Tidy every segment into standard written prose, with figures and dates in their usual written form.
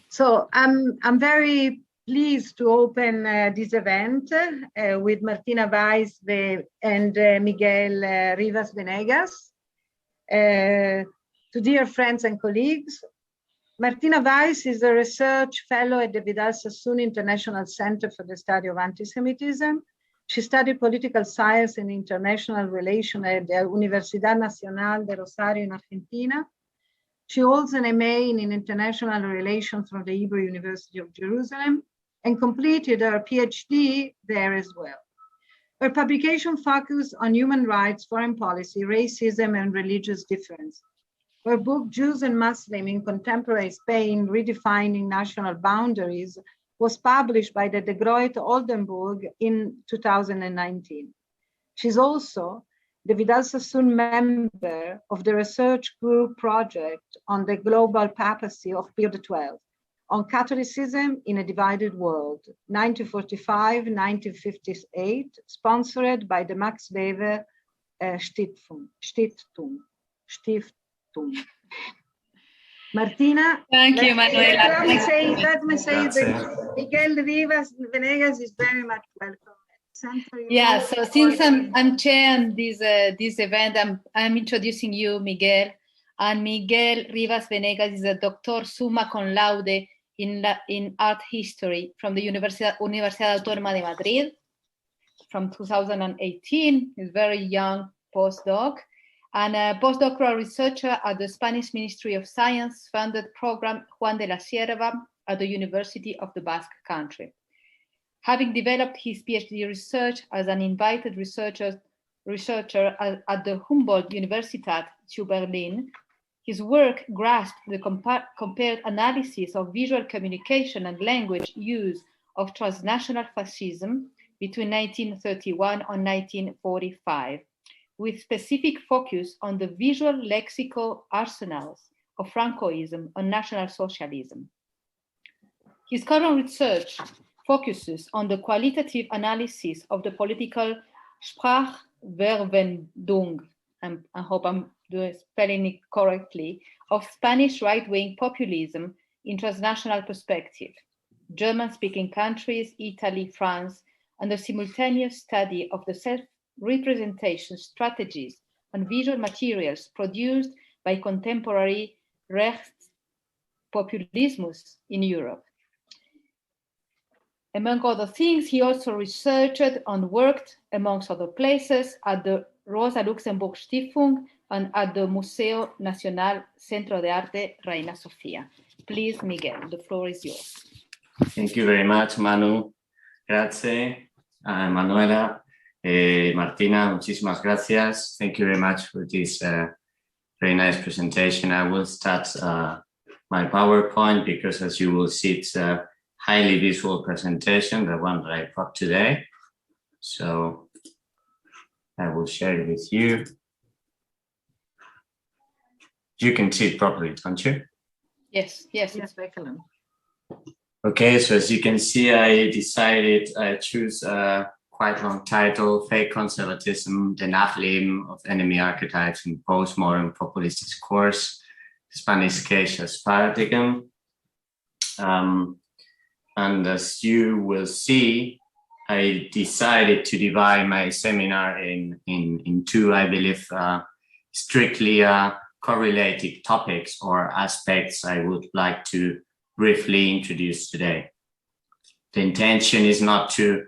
So I'm very pleased to open this event with Martina Weisz and Miguel Rivas Venegas. To dear friends and colleagues, Martina Weisz is a research fellow at the Vidal-Sassoon International Center for the Study of Antisemitism. She studied political science and international relations at the Universidad Nacional de Rosario in Argentina. She holds an MA in International Relations from the Hebrew University of Jerusalem and completed her PhD there as well. Her publication focused on human rights, foreign policy, racism, and religious difference. Her book, Jews and Muslims in Contemporary Spain, Redefining National Boundaries, was published by the De Groot Oldenburg in 2019. She's also the Vidal-Sassoon member of the research group project on the global papacy of Pio XII, on Catholicism in a Divided World, 1945-1958, sponsored by the Max Weber Stiftung. Martina. Thank you, Manuela. Let me say that Miguel Rivas Venegas is very much welcome. Yeah, so since I'm chairing this event, I'm introducing you, Miguel. And Miguel Rivas Venegas is a doctor summa cum laude in art history from the Universidad Autónoma de Madrid from 2018. He's a very young postdoc and a postdoctoral researcher at the Spanish Ministry of Science funded program Juan de la Cierva at the University of the Basque Country. Having developed his PhD research as an invited researcher at the Humboldt Universität zu Berlin, his work grasped the compared analysis of visual communication and language use of transnational fascism between 1931 and 1945, with specific focus on the visual lexical arsenals of Francoism and National Socialism. His current research focuses on the qualitative analysis of the political Sprachverwendung, I hope I'm spelling it correctly, of Spanish right-wing populism in transnational perspective, German-speaking countries, Italy, France, and the simultaneous study of the self-representation strategies and visual materials produced by contemporary Rechtspopulismus in Europe. Among other things, he also researched and worked, amongst other places, at the Rosa Luxemburg Stiftung and at the Museo Nacional Centro de Arte Reina Sofía. Please, Miguel, the floor is yours. Thank you very much, Manu. Grazie. Manuela, Martina, muchísimas gracias. Thank you very much for this very nice presentation. I will start my PowerPoint because, as you will see, it's a highly visual presentation, the one that I brought today. So I will share it with you. You can see it properly, don't you? Yes, it's excellent. Okay, so as you can see, I decided I choose a quite long title, Fake Conservatism, the Nachleben of Enemy Archetypes in Postmodern Populist Discourse, Spanish case as Paradigm. And as you will see, I decided to divide my seminar in two, I believe, strictly correlated topics or aspects I would like to briefly introduce today. The intention is not to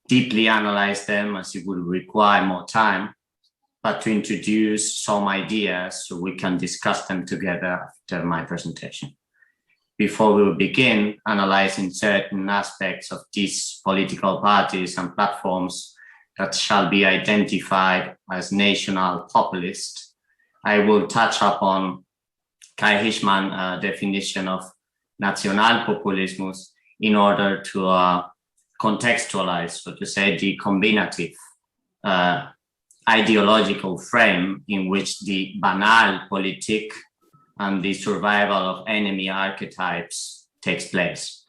deeply analyze them, as it would require more time, but to introduce some ideas so we can discuss them together after my presentation. Before we will begin analyzing certain aspects of these political parties and platforms that shall be identified as national populist, I will touch upon Kai Hirschman's definition of Nationalpopulismus in order to contextualize, so to say, the combinative ideological frame in which the banal politique and the survival of enemy archetypes takes place.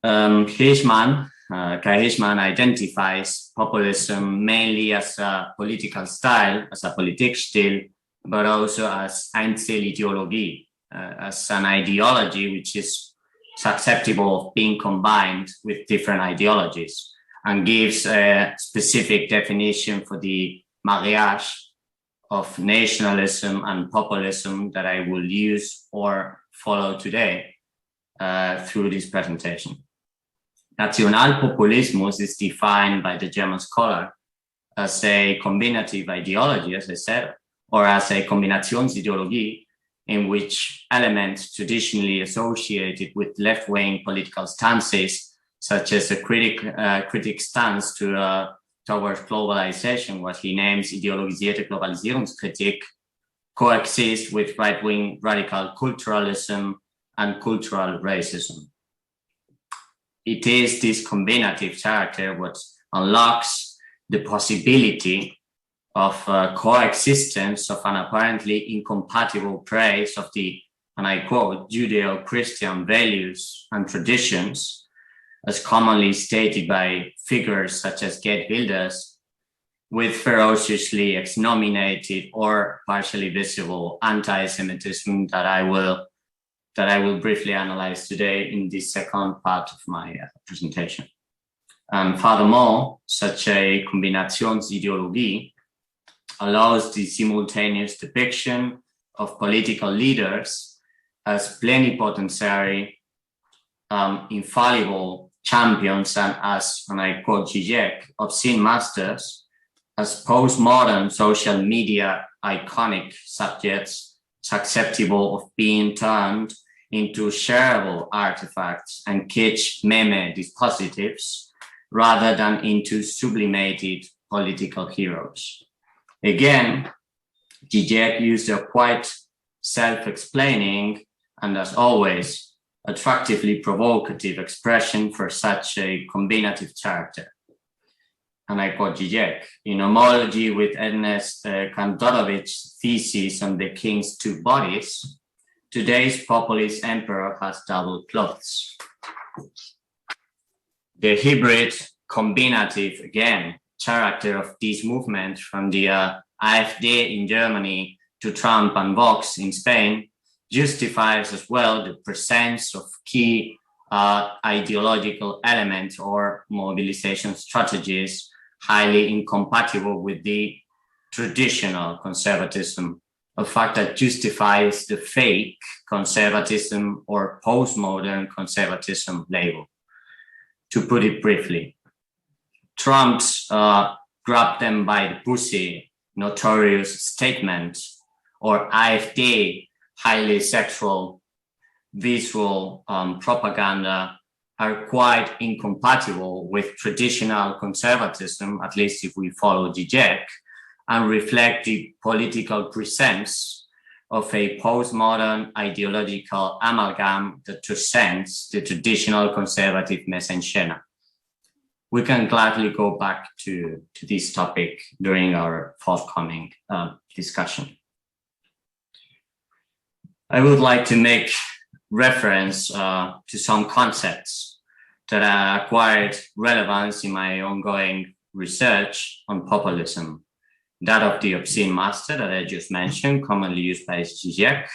Kai Hirschman identifies populism mainly as a political style, as a Politikstil, but also as Einzelideologie, as an ideology which is susceptible of being combined with different ideologies, and gives a specific definition for the mariage of nationalism and populism that I will use or follow today through this presentation. Nationalpopulismus is defined by the German scholar as a combinative ideology, as I said, or as a Kombinationsideologie, in which elements traditionally associated with left-wing political stances, such as a critic stance towards globalization, what he names ideologisierte Globalisierungskritik, coexist with right-wing radical culturalism and cultural racism. It is this combinative character what unlocks the possibility of coexistence of an apparently incompatible praise of the, and I quote, Judeo-Christian values and traditions, as commonly stated by figures such as Geert Wilders, with ferociously exnominated or partially visible anti-Semitism that I will briefly analyze today in this second part of my presentation. And furthermore, such a Kombinationsideologie allows the simultaneous depiction of political leaders as plenipotentiary, infallible champions, and as, and I quote Zizek, obscene masters, as postmodern social media iconic subjects susceptible of being turned into shareable artifacts and kitsch meme dispositives, rather than into sublimated political heroes. Again, Zizek used a quite self-explaining and, as always, attractively provocative expression for such a combinative character. And I quote Zizek, in homology with Ernest Kantorowicz's thesis on the king's two bodies, today's populist emperor has double clothes. The hybrid, combinative, again, character of this movement, from the AfD in Germany to Trump and Vox in Spain, justifies as well the presence of key ideological elements or mobilization strategies highly incompatible with the traditional conservatism, a fact that justifies the fake conservatism or postmodern conservatism label. To put it briefly, Trump's grab them by the pussy notorious statement, or AfD highly sexual visual propaganda, are quite incompatible with traditional conservatism, at least if we follow Zizek, and reflect the political presence of a postmodern ideological amalgam that transcends the traditional conservative mise en scène. We can gladly go back to this topic during our forthcoming discussion. I would like to make reference to some concepts that acquired relevance in my ongoing research on populism. That of the obscene master that I just mentioned, commonly used by Zizek,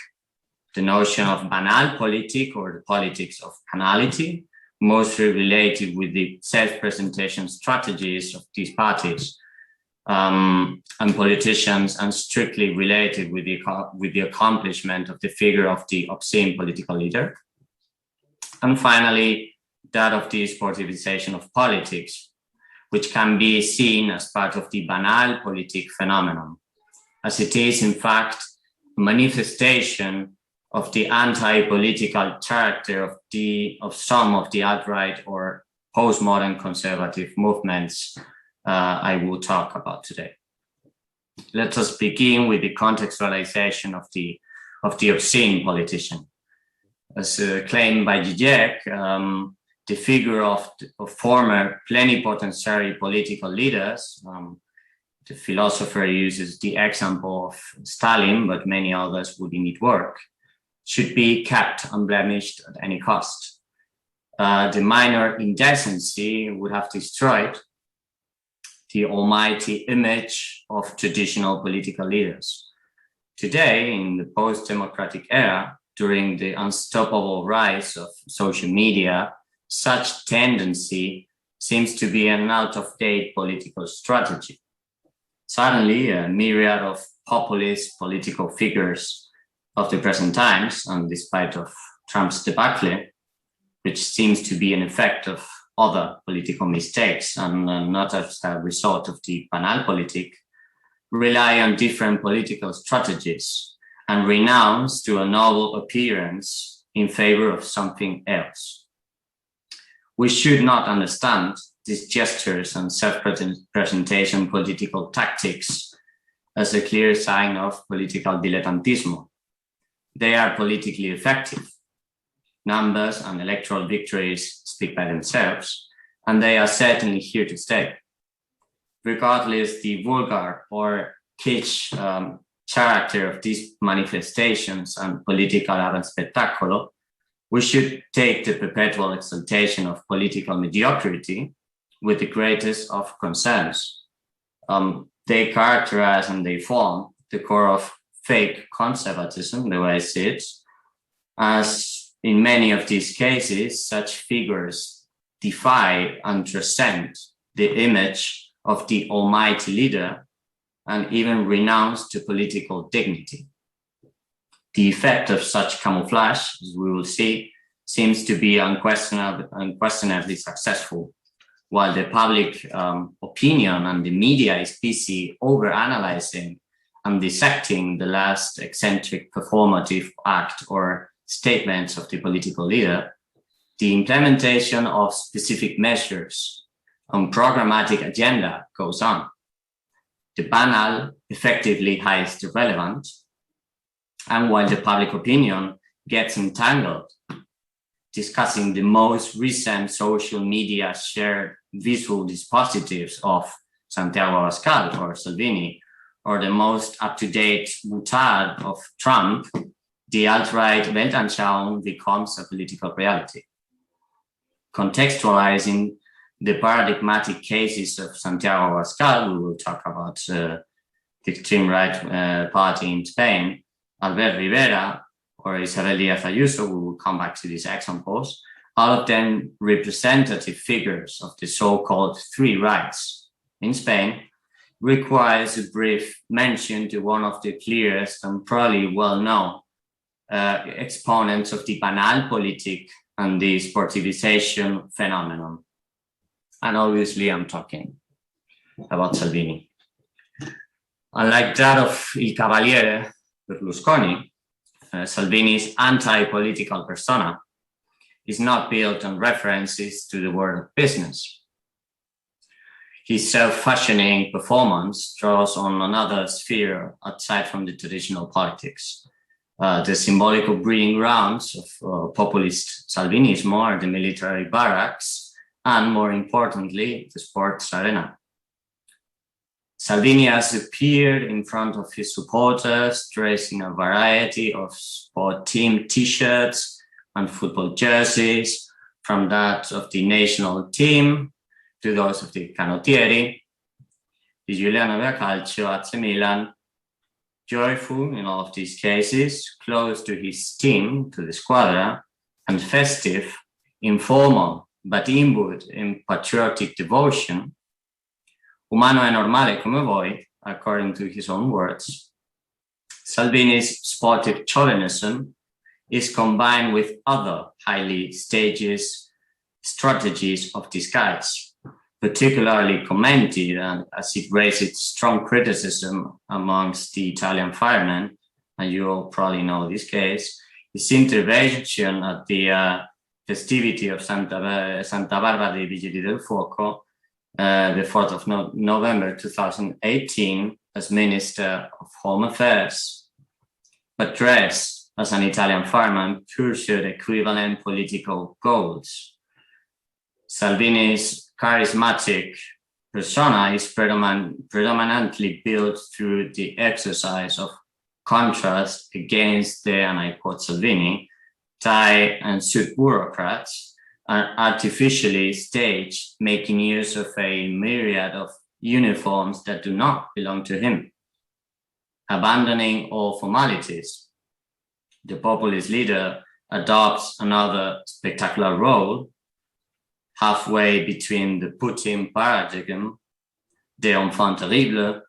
the notion of Banalpolitik, or the politics of banality, mostly related with the self-presentation strategies of these parties and politicians, and strictly related with the accomplishment of the figure of the obscene political leader. And finally, that of the sportivization of politics, which can be seen as part of the Banalpolitik phenomenon, as it is in fact a manifestation of the anti-political character of some of the alt-right or postmodern conservative movements I will talk about today. Let us begin with the contextualization of the obscene politician. As claimed by Zizek, the figure of former plenipotentiary political leaders, the philosopher uses the example of Stalin, but many others would indeed work, should be kept unblemished at any cost. The minor indecency would have destroyed the almighty image of traditional political leaders. Today, in the post-democratic era, during the unstoppable rise of social media, such tendency seems to be an out-of-date political strategy. Suddenly, a myriad of populist political figures of the present times, and despite of Trump's debacle, which seems to be an effect of other political mistakes and not as a result of the Banalpolitik, rely on different political strategies and renounce to a novel appearance in favor of something else. We should not understand these gestures and self-presentation political tactics as a clear sign of political dilettantismo. They are politically effective. Numbers and electoral victories speak by themselves, and they are certainly here to stay. Regardless the vulgar or kitsch character of these manifestations and political spettacolo, we should take the perpetual exaltation of political mediocrity with the greatest of concerns. They characterize and they form the core of fake conservatism, the way I see it, as in many of these cases, such figures defy and transcend the image of the almighty leader and even renounce to political dignity. The effect of such camouflage, as we will see, seems to be unquestionably successful. While the public opinion and the media is busy overanalyzing and dissecting the last eccentric performative act or statements of the political leader, the implementation of specific measures and programmatic agenda goes on. The banal effectively hides the relevant, and while the public opinion gets entangled discussing the most recent social media shared visual dispositives of Santiago Abascal or Salvini, or the most up-to-date boutade of Trump, the alt-right Weltanschauung becomes a political reality. Contextualizing the paradigmatic cases of Santiago Abascal, we will talk about the extreme right party in Spain, Albert Rivera, or Isabel Díaz Ayuso, we will come back to these examples, all of them representative figures of the so-called three rights in Spain, requires a brief mention to one of the clearest and probably well-known exponents of the Banalpolitik and the sportivization phenomenon. And obviously I'm talking about Salvini. Unlike that of Il Cavaliere Berlusconi, Salvini's anti-political persona is not built on references to the world of business. His self-fashioning performance draws on another sphere outside from the traditional politics. The symbolical breeding grounds of populist Salvinismo are the military barracks and, more importantly, the sports arena. Salvini has appeared in front of his supporters dressed in a variety of sport team t-shirts and football jerseys, from that of the national team to those of the Canottieri, the Giuliano Calcio, AC Milan, joyful in all of these cases, close to his team, to the squadra, and festive, informal, but imbued in patriotic devotion, umano e normale come voi, according to his own words. Salvini's sportive chauvinism is combined with other highly staged strategies of disguise, particularly commented as it raised strong criticism amongst the Italian firemen, and you all probably know this case, his intervention at the festivity of Santa Barbara dei Vigili del Fuoco, the 4th of November 2018, as Minister of Home Affairs, but dressed as an Italian fireman pursued equivalent political goals. Salvini's charismatic persona is predominantly built through the exercise of contrast against the, and I quote Salvini, tie and suit bureaucrats, are artificially staged, making use of a myriad of uniforms that do not belong to him. Abandoning all formalities, the populist leader adopts another spectacular role, halfway between the Putin paradigm, the enfant terrible,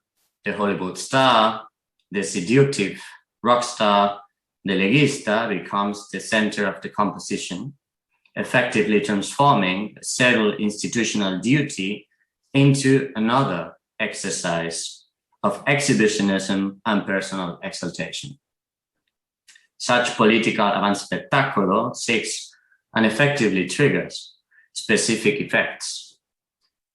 the Hollywood star, the seductive rock star, the leguista becomes the center of the composition, effectively transforming a settled institutional duty into another exercise of exhibitionism and personal exaltation. Such political avant-spectaculo seeks and effectively triggers specific effects.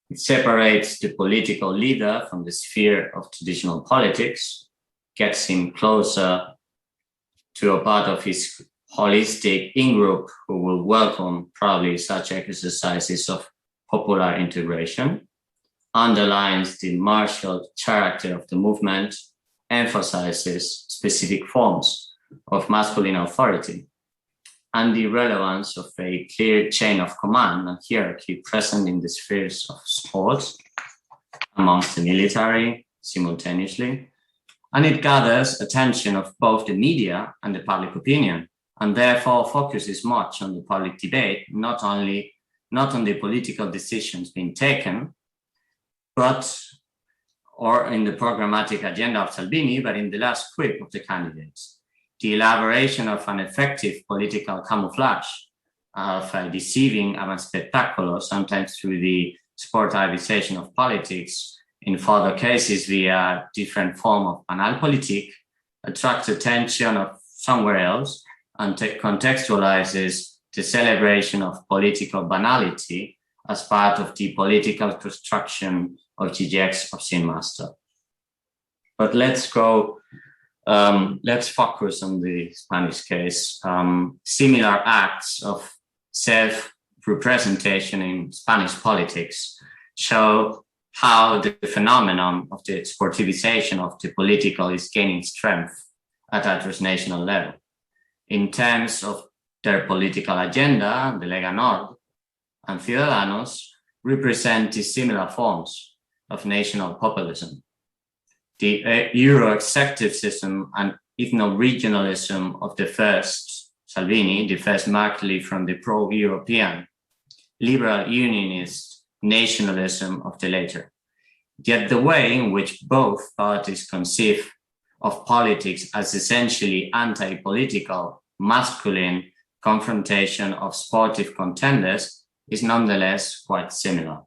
It separates the political leader from the sphere of traditional politics, gets him closer to a part of his holistic in-group who will welcome probably such exercises of popular integration, underlines the martial character of the movement, emphasizes specific forms of masculine authority, and the relevance of a clear chain of command and hierarchy present in the spheres of sports amongst the military simultaneously. And it gathers attention of both the media and the public opinion, and therefore focuses much on the public debate, not on the political decisions being taken, or in the programmatic agenda of Salvini, but in the last quip of the candidates. The elaboration of an effective political camouflage of a deceiving avant-spectaculo, sometimes through the sportivization of politics, in further cases via different form of analpolitik, attracts attention of somewhere else and contextualizes the celebration of political banality as part of the political construction of Zizek's obscene master. But let's focus on the Spanish case. Similar acts of self-representation in Spanish politics show how the phenomenon of the sportivization of the political is gaining strength at a transnational level. In terms of their political agenda, the Lega Nord and Ciudadanos represent similar forms of national populism. The Euro-extractivism and ethno-regionalism of the first, Salvini, differs markedly from the pro-European, liberal unionist nationalism of the later. Yet the way in which both parties conceive of politics as essentially anti-political, masculine confrontation of sportive contenders is nonetheless quite similar.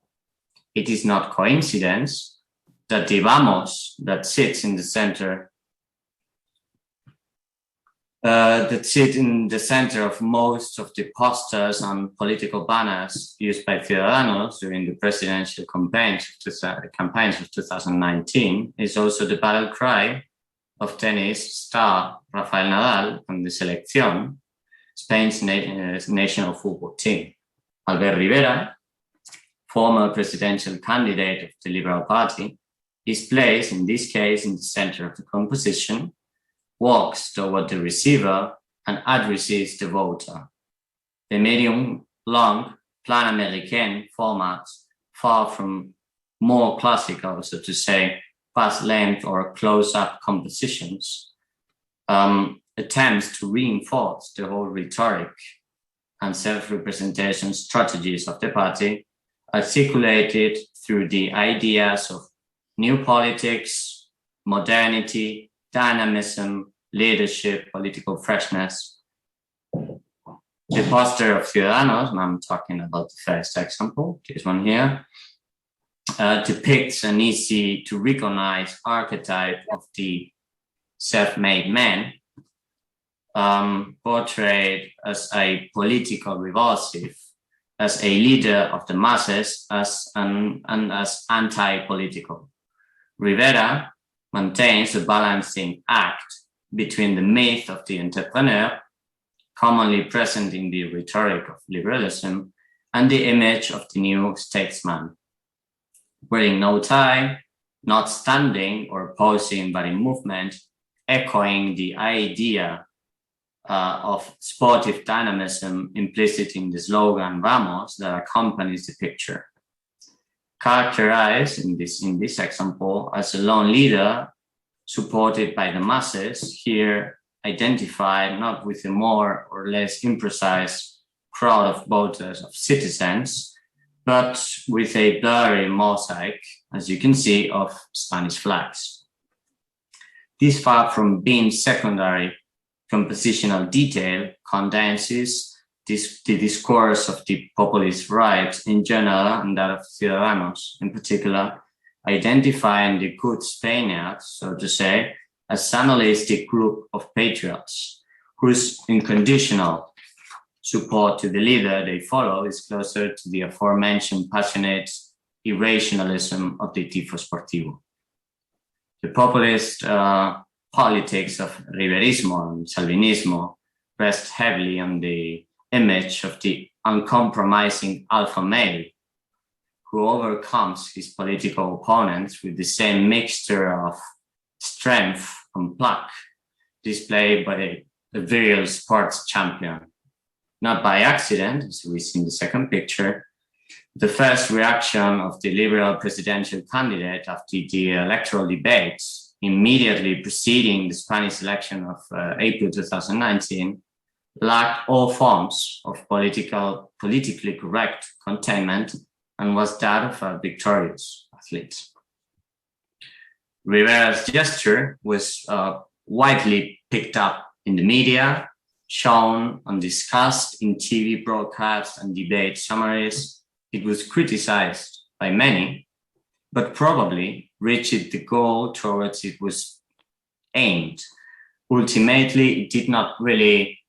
It is not coincidence that the Vamos that sits in the center of most of the posters and political banners used by Ciudadanos during the presidential campaigns of 2019 is also the battle cry of tennis star Rafael Nadal and the Selección, Spain's national football team. Albert Rivera, former presidential candidate of the Liberal Party, is placed, in this case, in the center of the composition, walks toward the receiver and addresses the voter. The medium-long plan American formats, far from more classical, so to say, fast-length or close-up compositions, attempts to reinforce the whole rhetoric and self-representation strategies of the party, articulated through the ideas of new politics, modernity, dynamism, leadership, political freshness. The poster of Ciudadanos, and I'm talking about the first example, this one here, depicts an easy to recognize archetype of the self-made man, portrayed as a political revulsive, as a leader of the masses, as anti-political. Rivera maintains a balancing act between the myth of the entrepreneur, commonly present in the rhetoric of liberalism, and the image of the new statesman, wearing no tie, not standing or posing but in movement, echoing the idea of sportive dynamism implicit in the slogan Vamos that accompanies the picture. Characterized in this example as a lone leader supported by the masses, here identified not with a more or less imprecise crowd of voters, of citizens, but with a blurry mosaic, as you can see, of Spanish flags. This, far from being secondary compositional detail, condenses the discourse of the populist right in general and that of Ciudadanos in particular, identifying the good Spaniards, so to say, as an holistic group of patriots whose unconditional support to the leader they follow is closer to the aforementioned passionate irrationalism of the tifo sportivo. The populist politics of Riverismo and Salvinismo rest heavily on the image of the uncompromising alpha male who overcomes his political opponents with the same mixture of strength and pluck displayed by a virile sports champion. Not by accident, as we see in the second picture, the first reaction of the liberal presidential candidate after the electoral debates immediately preceding the Spanish election of April 2019 lacked all forms of politically correct containment and was that of a victorious athlete. Rivera's gesture was widely picked up in the media, shown and discussed in TV broadcasts and debate summaries. It was criticized by many, but probably reached the goal towards it was aimed. Ultimately, it did not really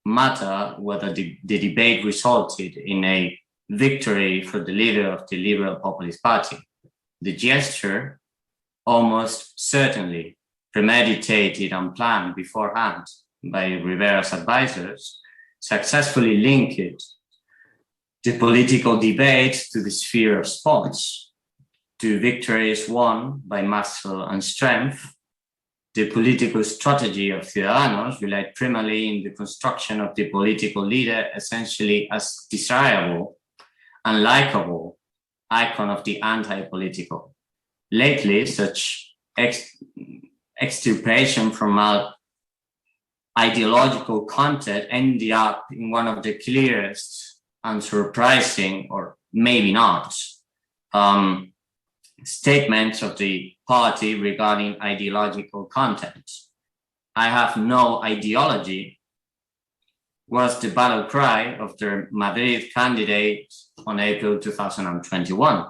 matter whether the debate resulted in a victory for the leader of the Liberal Populist Party. The gesture, almost certainly premeditated and planned beforehand by Rivera's advisors, successfully linked the political debate to the sphere of sports, to victories won by muscle and strength. The political strategy of Ciudadanos relied primarily in the construction of the political leader essentially as desirable and likable icon of the anti-political. Lately, such extirpation from ideological content ended up in one of the clearest and surprising, or maybe not, statements of the party regarding ideological content. I have no ideology was the battle cry of their Madrid candidate on April 2021.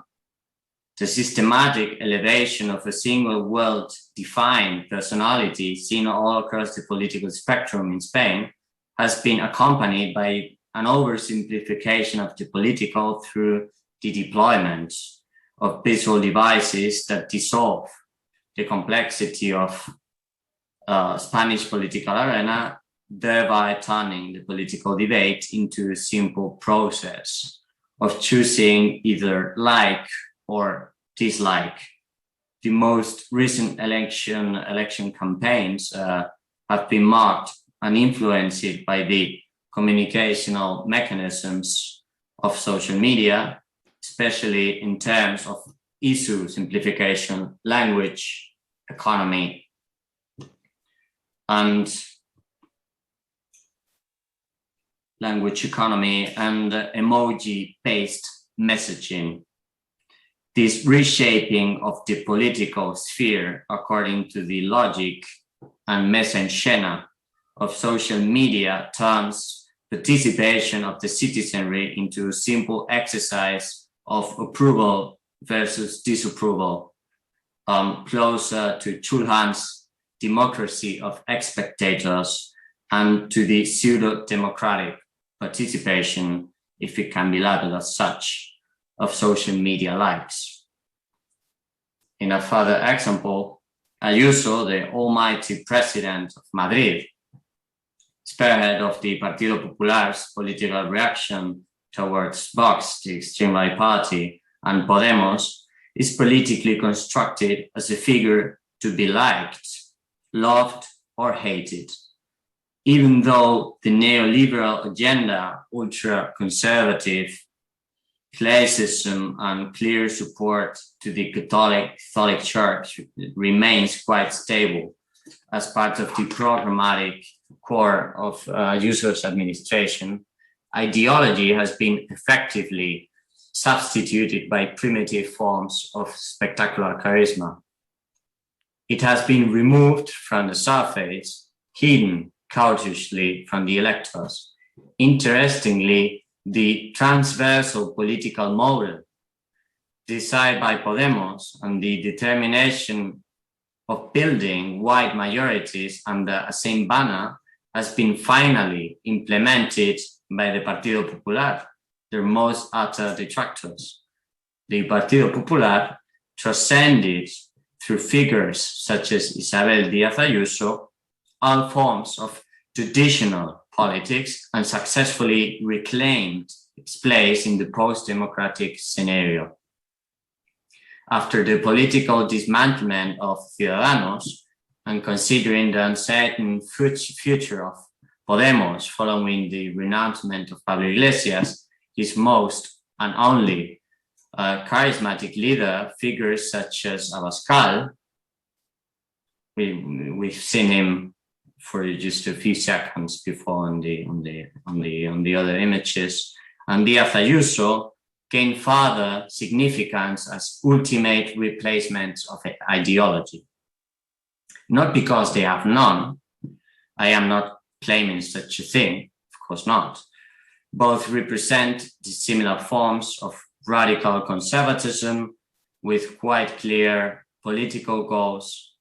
The systematic elevation of a single well-defined personality seen all across the political spectrum in Spain has been accompanied by an oversimplification of the political through the deployment of visual devices that dissolve the complexity of Spanish political arena, thereby turning the political debate into a simple process of choosing either like or dislike. The most recent election campaigns have been marked and influenced by the communicational mechanisms of social media, especially in terms of issue simplification, language, economy, and emoji-based messaging. This reshaping of the political sphere according to the logic and mise-en-scène of social media turns participation of the citizenry into a simple exercise of approval versus disapproval, closer to Chulhan's democracy of spectators and to the pseudo-democratic participation, if it can be labeled as such, of social media likes. In a further example, Ayuso, the almighty president of Madrid, spearhead of the Partido Popular's political reaction towards Vox, the extreme right party, and Podemos, is politically constructed as a figure to be liked, loved, or hated. Even though the neoliberal agenda, ultra-conservative, classism, and clear support to the Catholic Church remains quite stable as part of the programmatic core of Ayuso's administration, ideology has been effectively substituted by primitive forms of spectacular charisma. It has been removed from the surface, hidden cautiously from the electors. Interestingly, the transversal political model decided by Podemos and the determination of building wide majorities under a same banner has been finally implemented by the Partido Popular, their most utter detractors. The Partido Popular transcended through figures such as Isabel Díaz Ayuso all forms of traditional politics and successfully reclaimed its place in the post-democratic scenario. After the political dismantlement of Ciudadanos and considering the uncertain future of Podemos following the renouncement of Pablo Iglesias, his most and only charismatic leader, figures such as Abascal, we've seen him for just a few seconds before on the other images, and Díaz Ayuso gain further significance as ultimate replacements of ideology. Not because they have none, I am not claiming such a thing, of course not. Both represent dissimilar forms of radical conservatism with quite clear political goals,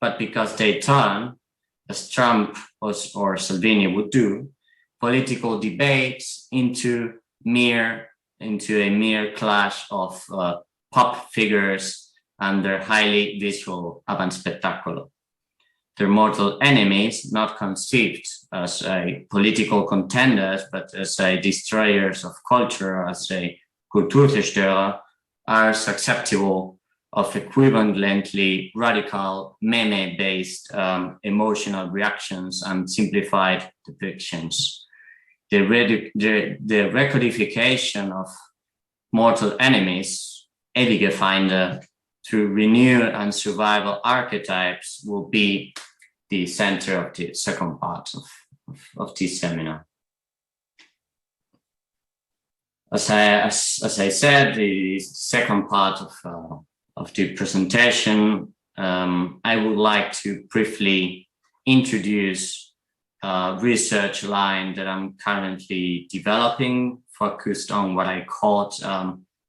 but because they turn, as Trump or Salvini would do, political debates into a mere clash of pop figures and their highly visual avant spectacular. Their mortal enemies, not conceived as a political contenders, but as a destroyers of culture, as a Kulturzerstörer, are susceptible of equivalently radical meme-based emotional reactions and simplified depictions. The recodification of mortal enemies, ewige Feinde, through renewal and survival archetypes will be the center of the second part of this seminar. As I said, the second part of the presentation, I would like to briefly introduce a research line that I'm currently developing, focused on what I called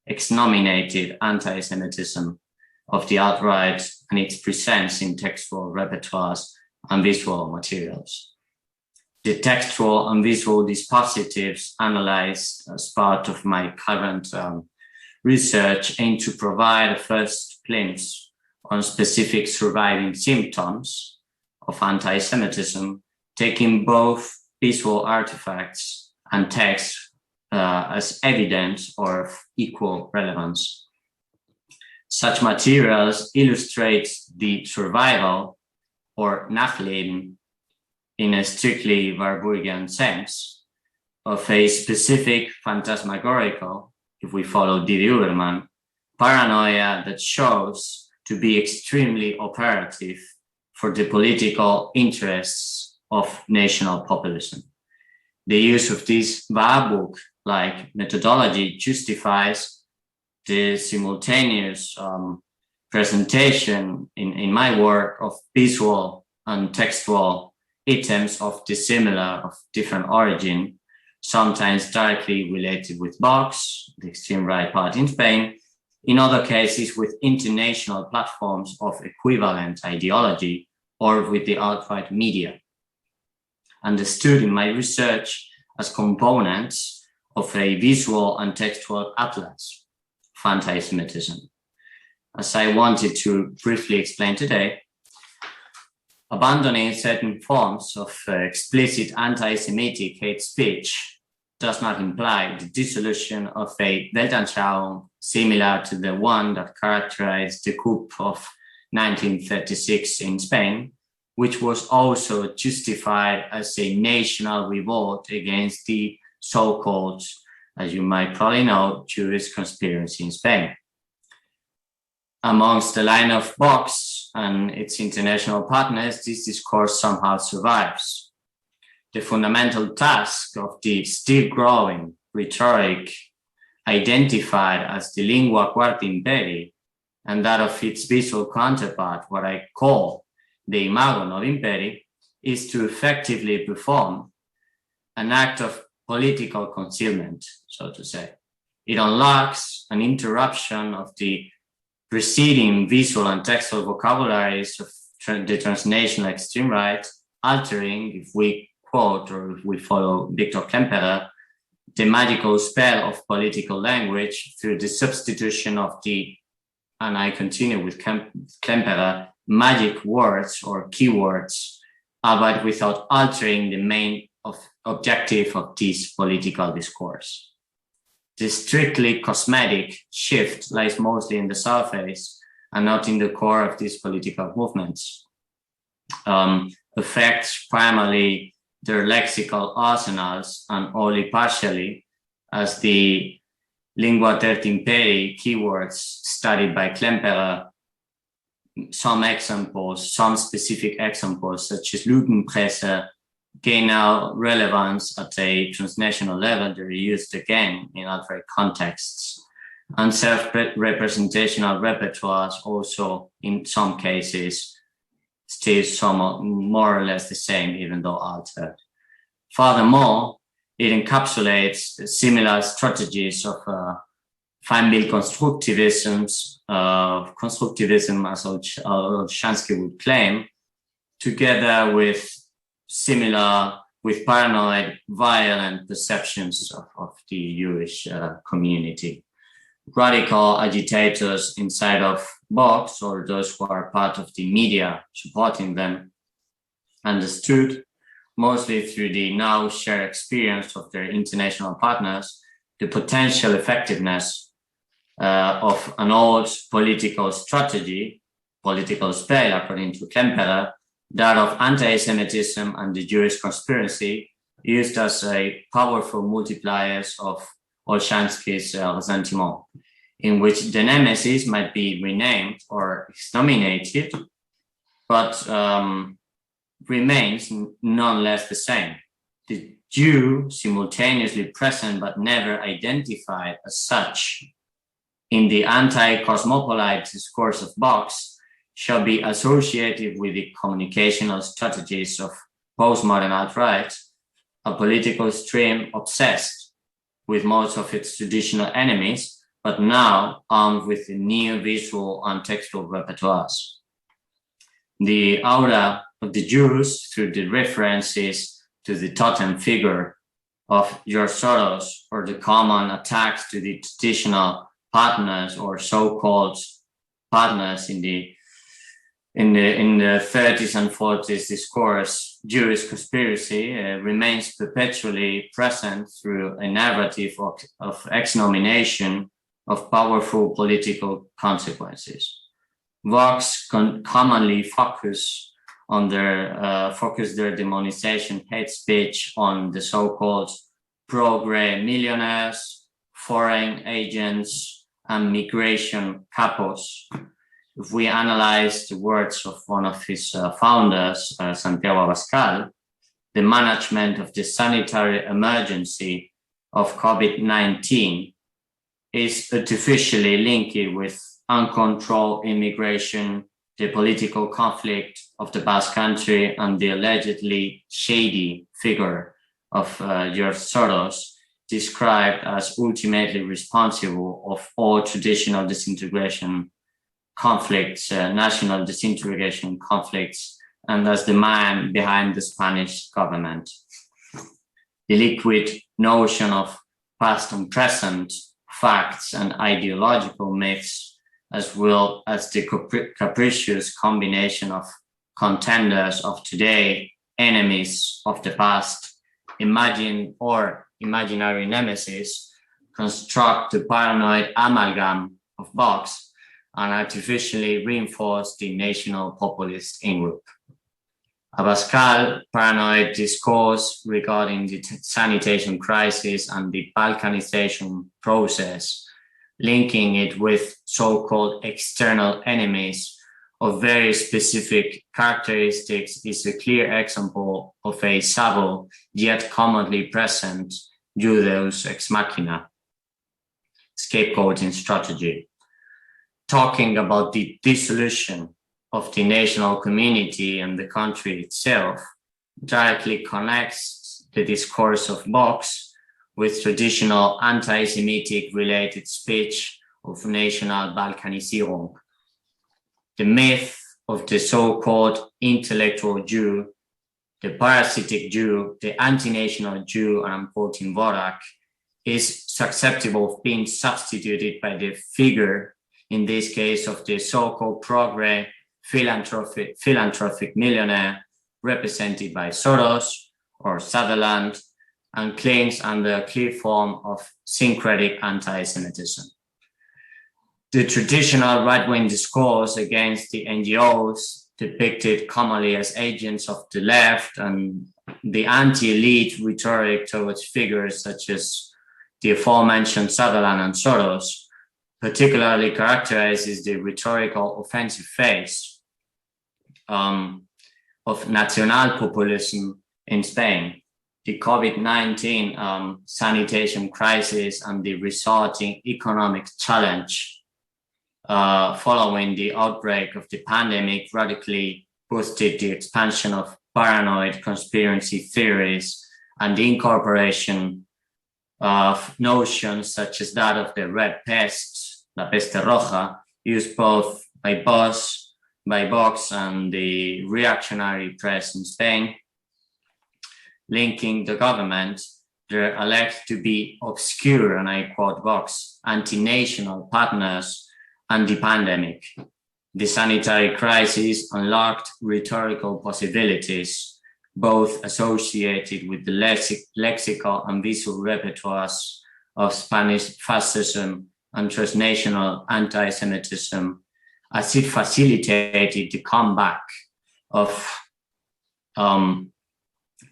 exnominated anti-Semitism of the alt-right and its presence in textual repertoires and visual materials. The textual and visual dispositives analyzed as part of my current research aim to provide a first glimpse on specific surviving symptoms of anti-Semitism, taking both visual artifacts and text as evidence or of equal relevance. Such materials illustrate the survival or Nachleben in a strictly Warburgian sense of a specific phantasmagorical, if we follow Didi Uberman, paranoia that shows to be extremely operative for the political interests of national populism. The use of this Warburg-like methodology justifies the simultaneous presentation in my work of visual and textual items of dissimilar, of different origin, sometimes directly related with Vox, the extreme right party in Spain, in other cases with international platforms of equivalent ideology or with the alt-right media, understood in my research as components of a visual and textual atlas of anti-Semitism. As I wanted to briefly explain today, abandoning certain forms of explicit anti-Semitic hate speech does not imply the dissolution of a Weltanschauung similar to the one that characterized the coup of 1936 in Spain, which was also justified as a national revolt against the so-called, as you might probably know, Jewish conspiracy in Spain. Amongst the line of Vox and its international partners, this discourse somehow survives. the fundamental task of the still growing rhetoric identified as the lingua quarta imperi, and that of its visual counterpart, what I call the imago non imperi, is to effectively perform an act of political concealment, so to say. It unlocks an interruption of the preceding visual and textual vocabularies of the transnational extreme right, altering, if we quote or if we follow Victor Klemperer, the magical spell of political language through the substitution of the, and I continue with Klemperer, magic words or keywords, but without altering the main objective of this political discourse. The strictly cosmetic shift lies mostly in the surface and not in the core of these political movements. Affects primarily their lexical arsenals and only partially, as the lingua tertia imperi keywords studied by Klemperer, some specific examples, such as Lügenpresse, gain now relevance at a transnational level. They're used again in other contexts. And self-representational repertoires also, in some cases, stay somewhat more or less the same, even though altered. Furthermore, it encapsulates similar strategies of fine-built constructivism, as Olshansky would claim, together with paranoid, violent perceptions of the Jewish community. Radical agitators inside of Vox, or those who are part of the media supporting them, understood, mostly through the now shared experience of their international partners, the potential effectiveness of an old political strategy, political spell, according to Klemperer, that of anti-Semitism and the Jewish conspiracy, used as a powerful multipliers of Olshansky's ressentiment, in which the nemesis might be renamed or exterminated, but remains nonetheless the same. The Jew, simultaneously present but never identified as such in the anti-cosmopolite discourse of Vox, shall be associated with the communicational strategies of postmodern alt-right, a political stream obsessed with most of its traditional enemies, but now armed with the new visual and textual repertoires. The aura of the Jews, through the references to the totem figure of George Soros, or the common attacks to the traditional partners or so-called partners in the 30s and 40s discourse, Jewish conspiracy remains perpetually present through a narrative of exnomination of powerful political consequences. Vox commonly focus their demonization hate speech on the so-called pro-gray millionaires, foreign agents, and migration capos. If we analyze the words of one of his founders, Santiago Abascal, the management of the sanitary emergency of COVID-19 is artificially linked with uncontrolled immigration, the political conflict of the Basque Country, and the allegedly shady figure of George Soros, described as ultimately responsible of all traditional disintegration conflicts, national disintegration conflicts, and as the man behind the Spanish government. The liquid notion of past and present facts and ideological myths, as well as the capricious combination of contenders of today, enemies of the past, imagined or imaginary nemesis, construct the paranoid amalgam of Vox and artificially reinforce the national populist in-group. Abascal paranoid discourse regarding the sanitation crisis and the Balkanization process, linking it with so-called external enemies of very specific characteristics is a clear example of a subtle yet commonly present Deus ex machina, scapegoating strategy. Talking about the dissolution of the national community and the country itself directly connects the discourse of Vox with traditional anti-Semitic related speech of national Balkanisierung. The myth of the so-called intellectual Jew, the parasitic Jew, the anti-national Jew, and I'm quoting Vorak, is susceptible of being substituted by the figure, in this case, of the so-called progressive philanthropic millionaire represented by Soros or Sutherland, and claims under a clear form of syncretic anti-Semitism. The traditional right-wing discourse against the NGOs, depicted commonly as agents of the left, and the anti-elite rhetoric towards figures such as the aforementioned Sutherland and Soros, particularly characterizes the rhetorical offensive phase of national populism in Spain. The COVID-19 sanitation crisis and the resulting economic challenge following the outbreak of the pandemic radically boosted the expansion of paranoid conspiracy theories and the incorporation of notions such as that of the red pest, la peste roja, used both by Vox and the reactionary press in Spain, linking the government, they're alleged to be obscure, and I quote Vox, anti-national partners and the pandemic. The sanitary crisis unlocked rhetorical possibilities, both associated with the lexical and visual repertoires of Spanish fascism and transnational anti-Semitism, as it facilitated the comeback of a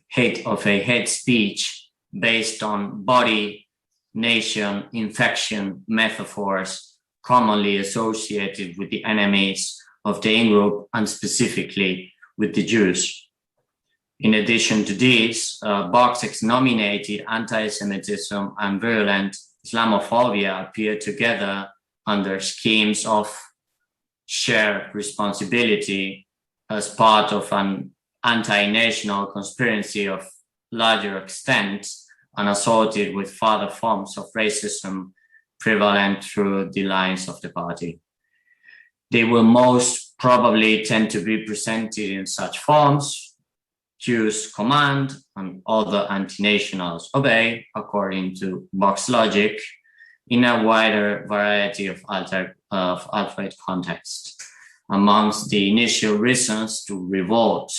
hate speech based on body, nation, infection metaphors commonly associated with the enemies of the in-group and specifically with the Jews. In addition to this, Vox nominated anti-Semitism and virulent Islamophobia appear together under schemes of shared responsibility as part of an anti-national conspiracy of larger extent and assorted with further forms of racism prevalent through the lines of the party. They will most probably tend to be presented in such forms: Jews command and other anti-nationals obey, according to Vox logic, in a wider variety of alt-right contexts. Amongst the initial reasons to revolt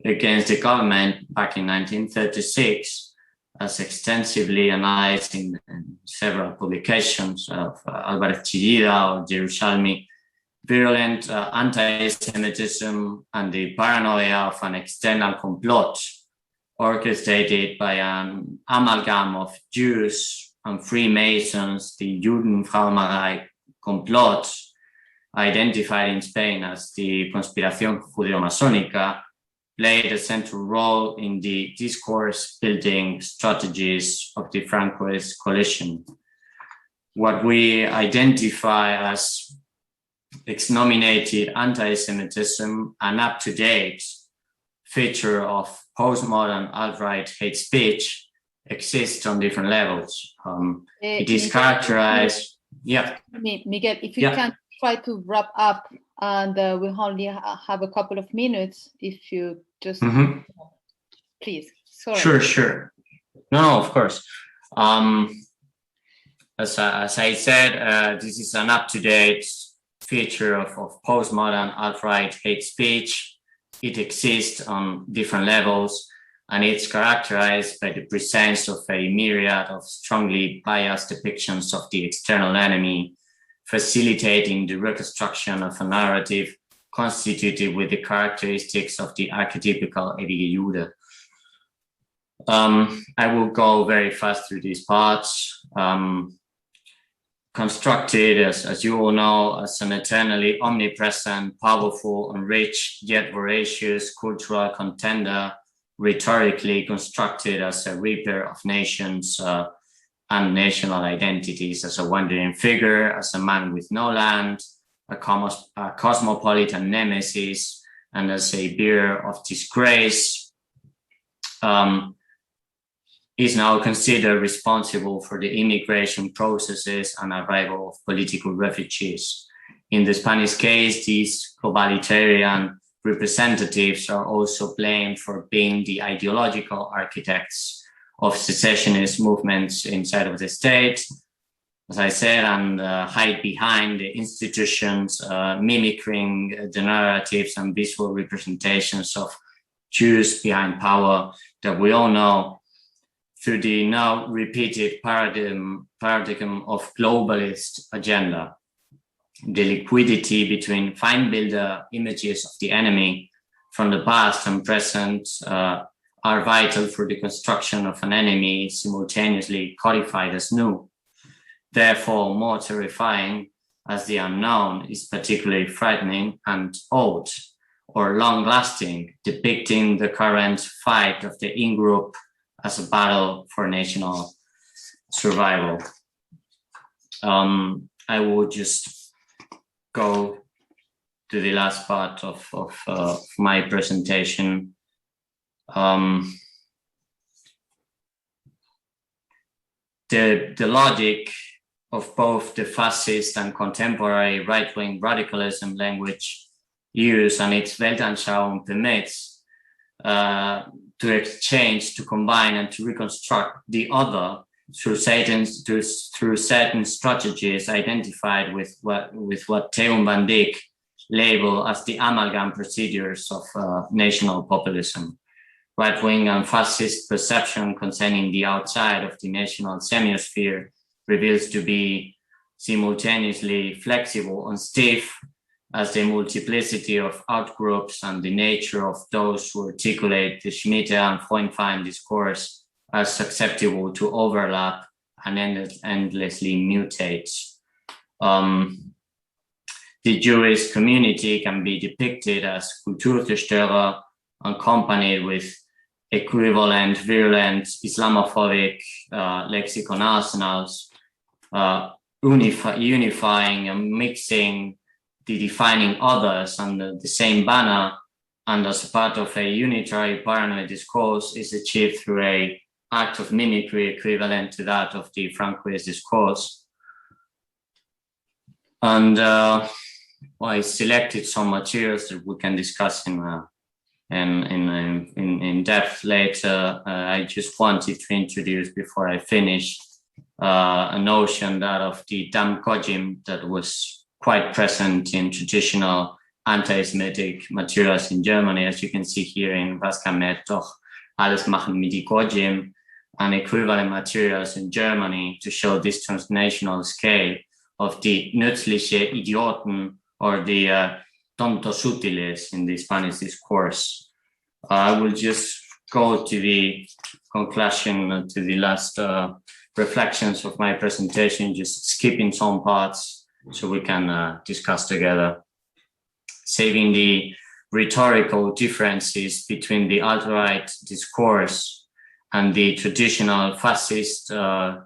against the government back in 1936, as extensively analyzed in several publications of Álvarez Chillida or Jerusalmi, virulent anti-Semitism and the paranoia of an external complot orchestrated by an amalgam of Jews and Freemasons, the Judenfrauenmacherei complot, identified in Spain as the Conspiración Judeo-Masónica, played a central role in the discourse building strategies of the Francoist coalition. What we identify as exnominated anti-Semitism, an up-to-date feature of postmodern alt-right hate speech, exists on different levels. It is characterized, Miguel, if you can try to wrap up, and we only have a couple of minutes, if you just, please. Sorry. Sure. No, of course. As I said, this is an up-to-date feature of postmodern alt-right hate speech. It exists on different levels, and it's characterized by the presence of a myriad of strongly biased depictions of the external enemy, facilitating the reconstruction of a narrative constituted with the characteristics of the archetypical ewige Jude. I will go very fast through these parts. constructed, as you all know, as an eternally omnipresent, powerful, enriched, yet voracious cultural contender, rhetorically constructed as a reaper of nations and national identities, as a wandering figure, as a man with no land, a cosmopolitan nemesis, and as a bearer of disgrace, is now considered responsible for the immigration processes and arrival of political refugees. In the Spanish case, these globalitarian representatives are also blamed for being the ideological architects of secessionist movements inside of the state, as I said, and hide behind the institutions, mimicking the narratives and visual representations of Jews behind power that we all know through the now repeated paradigm of globalist agenda. The liquidity between Feindbilder images of the enemy from the past and present are vital for the construction of an enemy simultaneously codified as new. Therefore, more terrifying, as the unknown is particularly frightening and old or long-lasting, depicting the current fight of the in-group as a battle for national survival. I will just go to the last part of my presentation. The logic of both the fascist and contemporary right-wing radicalism language use and its Weltanschauung permits to exchange, to combine, and to reconstruct the other through certain strategies identified with what Theun van Dijk labeled as the amalgam procedures of national populism. Right-wing and fascist perception concerning the outside of the national semiosphere reveals to be simultaneously flexible and stiff as the multiplicity of outgroups and the nature of those who articulate the Schmitte and Freundfeind discourse are susceptible to overlap and endlessly mutate. The Jewish community can be depicted as Kulturzerstörer, accompanied with equivalent virulent Islamophobic lexicon arsenals, unifying and mixing the defining others under the same banner, and as a part of a unitary paranoid discourse is achieved through an act of mimicry equivalent to that of the Franquist discourse. And I selected some materials that we can discuss in depth later. I just wanted to introduce, before I finish, a notion that of the Dammkojim that was quite present in traditional anti-Semitic materials in Germany. As you can see here in Was kann man doch alles machen mit die Kojim, and equivalent materials in Germany to show this transnational scale of the nützliche Idioten or the tontos útiles in the Spanish discourse. I will just go to the conclusion, to the last reflections of my presentation, just skipping some parts so we can discuss together. Saving the rhetorical differences between the alt-right discourse and the traditional fascist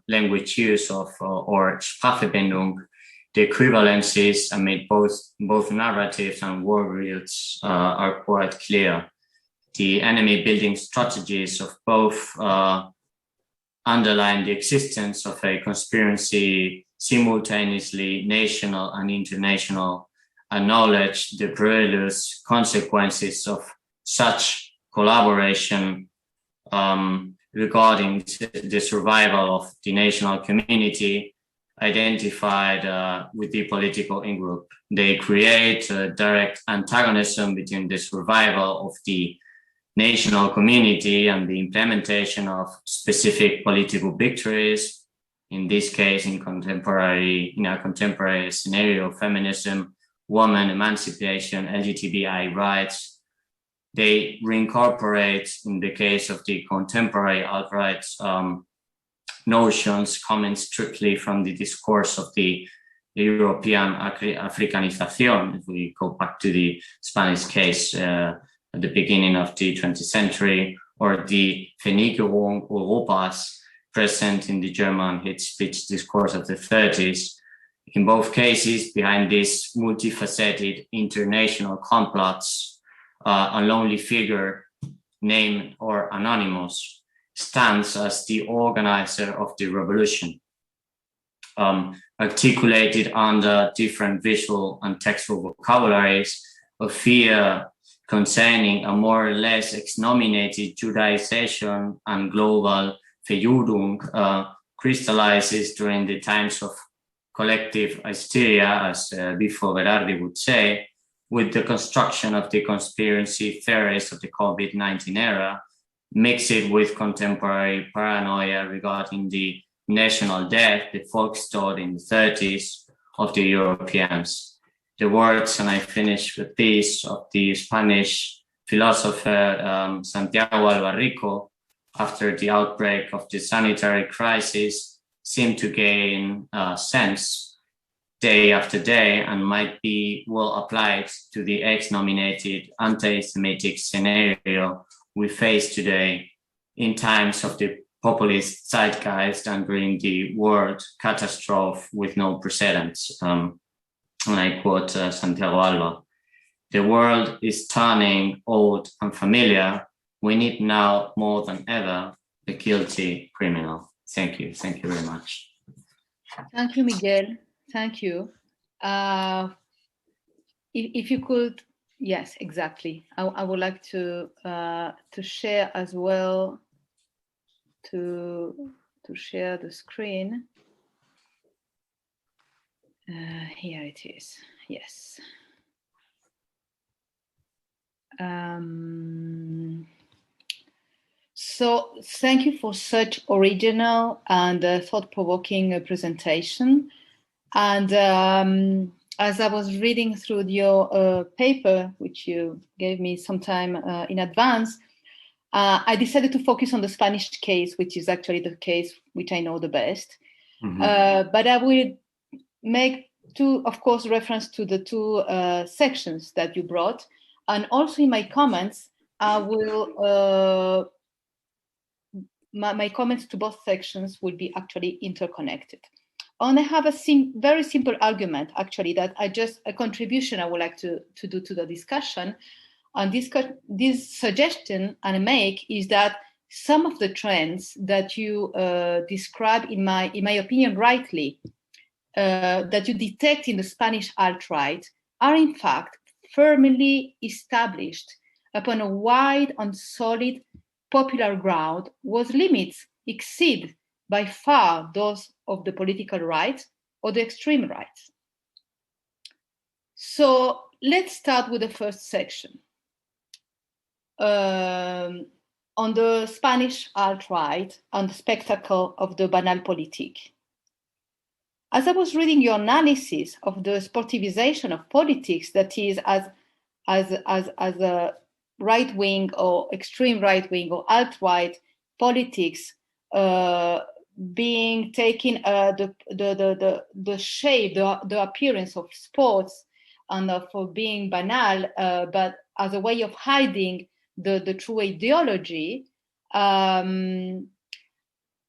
language use of or Sprachverbindung, the equivalencies amid both narratives and worldviews are quite clear. The enemy building strategies of both underline the existence of a conspiracy simultaneously national and international, acknowledge the perilous consequences of such collaboration regarding the survival of the national community identified with the political in-group. They create a direct antagonism between the survival of the national community and the implementation of specific political victories. In this case, in a contemporary scenario, feminism, women emancipation, LGBTI rights. They reincorporate, in the case of the contemporary alt-right notions coming strictly from the discourse of the European Africanization. If we go back to the Spanish case at the beginning of the 20th century, or the Vernigerung Europas present in the German hate speech discourse of the 30s. In both cases, behind these multifaceted international complots, a lonely figure, named or anonymous, stands as the organizer of the revolution, articulated under different visual and textual vocabularies of fear concerning a more or less exnominated Judaization and global Verjudung crystallizes during the times of collective hysteria, as before Berardi would say, with the construction of the conspiracy theories of the COVID-19 era, mixed with contemporary paranoia regarding the national death, the Volksstod in the 30s of the Europeans. The words, and I finish with this, of the Spanish philosopher Santiago Albarrico, after the outbreak of the sanitary crisis, seem to gain sense day after day and might be well applied to the ex-nominated anti-Semitic scenario we face today in times of the populist zeitgeist and during the world catastrophe with no precedents. And I quote Santiago Alba, "The world is turning old and familiar. We need now more than ever the guilty criminal." Thank you. Thank you very much. Thank you, Miguel. Thank you. If you could, yes, exactly. I would like to share as well, to share the screen. Here it is. Yes. So thank you for such original and thought-provoking presentation. And as I was reading through your paper, which you gave me some time in advance, I decided to focus on the Spanish case, which is actually the case which I know the best. Mm-hmm. But I will make of course, reference to the two sections that you brought. And also in my comments, I will, my comments to both sections will be actually interconnected. And I have a very simple argument, actually, that a contribution I would like to do to the discussion. And this suggestion I make is that some of the trends that you describe, in my opinion, rightly, that you detect in the Spanish alt-right are in fact firmly established upon a wide and solid popular ground whose limits exceed by far those of the political right or the extreme right. So let's start with the first section. On the Spanish alt-right and the spectacle of the banal politique. As I was reading your analysis of the sportivization of politics, that is, as a right-wing or extreme right-wing or alt-right politics being taken the shape, the appearance of sports and for being banal, but as a way of hiding the true ideology.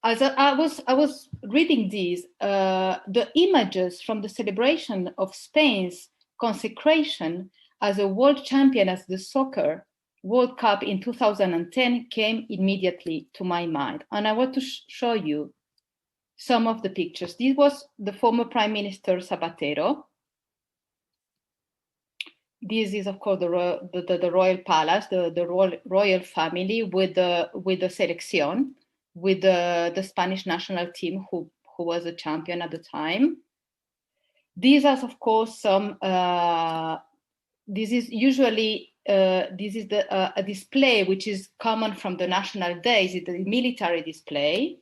As I was reading these, the images from the celebration of Spain's consecration as a world champion at the soccer World Cup in 2010 came immediately to my mind. And I want to show you some of the pictures. This was the former Prime Minister Zapatero. This is, of course, the royal palace, the royal family with the selección, with the Spanish national team who was a champion at the time. These are, of course, some. This is usually a display which is common from the national days. It's a military display.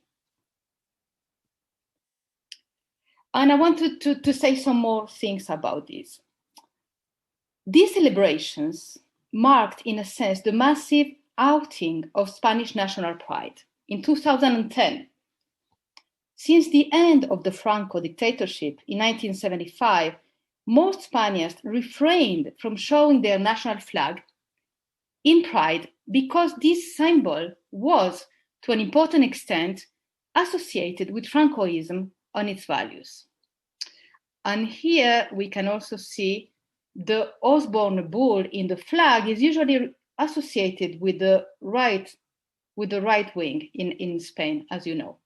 And I wanted to say some more things about this. These celebrations marked, in a sense, the massive outing of Spanish national pride. In 2010, Since the end of the Franco dictatorship in 1975, most Spaniards refrained from showing their national flag in pride because this symbol was, to an important extent, associated with Francoism and its values. And here we can also see the Osborne bull in the flag is usually associated with the right wing in Spain, as you know.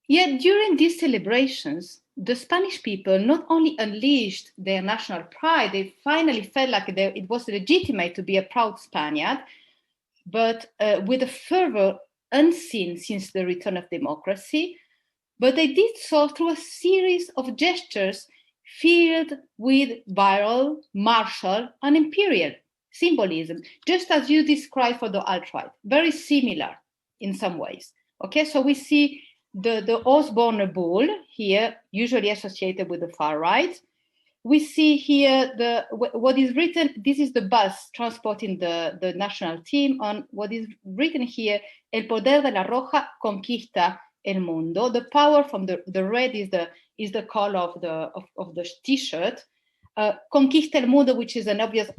Yet during these celebrations, the Spanish people not only unleashed their national pride, they finally felt like it was legitimate to be a proud Spaniard, but with a fervor unseen since the return of democracy. But they did so through a series of gestures filled with virile, martial, and imperial symbolism, just as you described for the alt-right, very similar in some ways. Okay, so we see the Osborne bull here, usually associated with the far right. We see here what is written, this is the bus transporting the national team, on what is written here, El poder de la roja conquista el mundo. The power from the red is the color of the t-shirt. Conquista el mundo, which is an obvious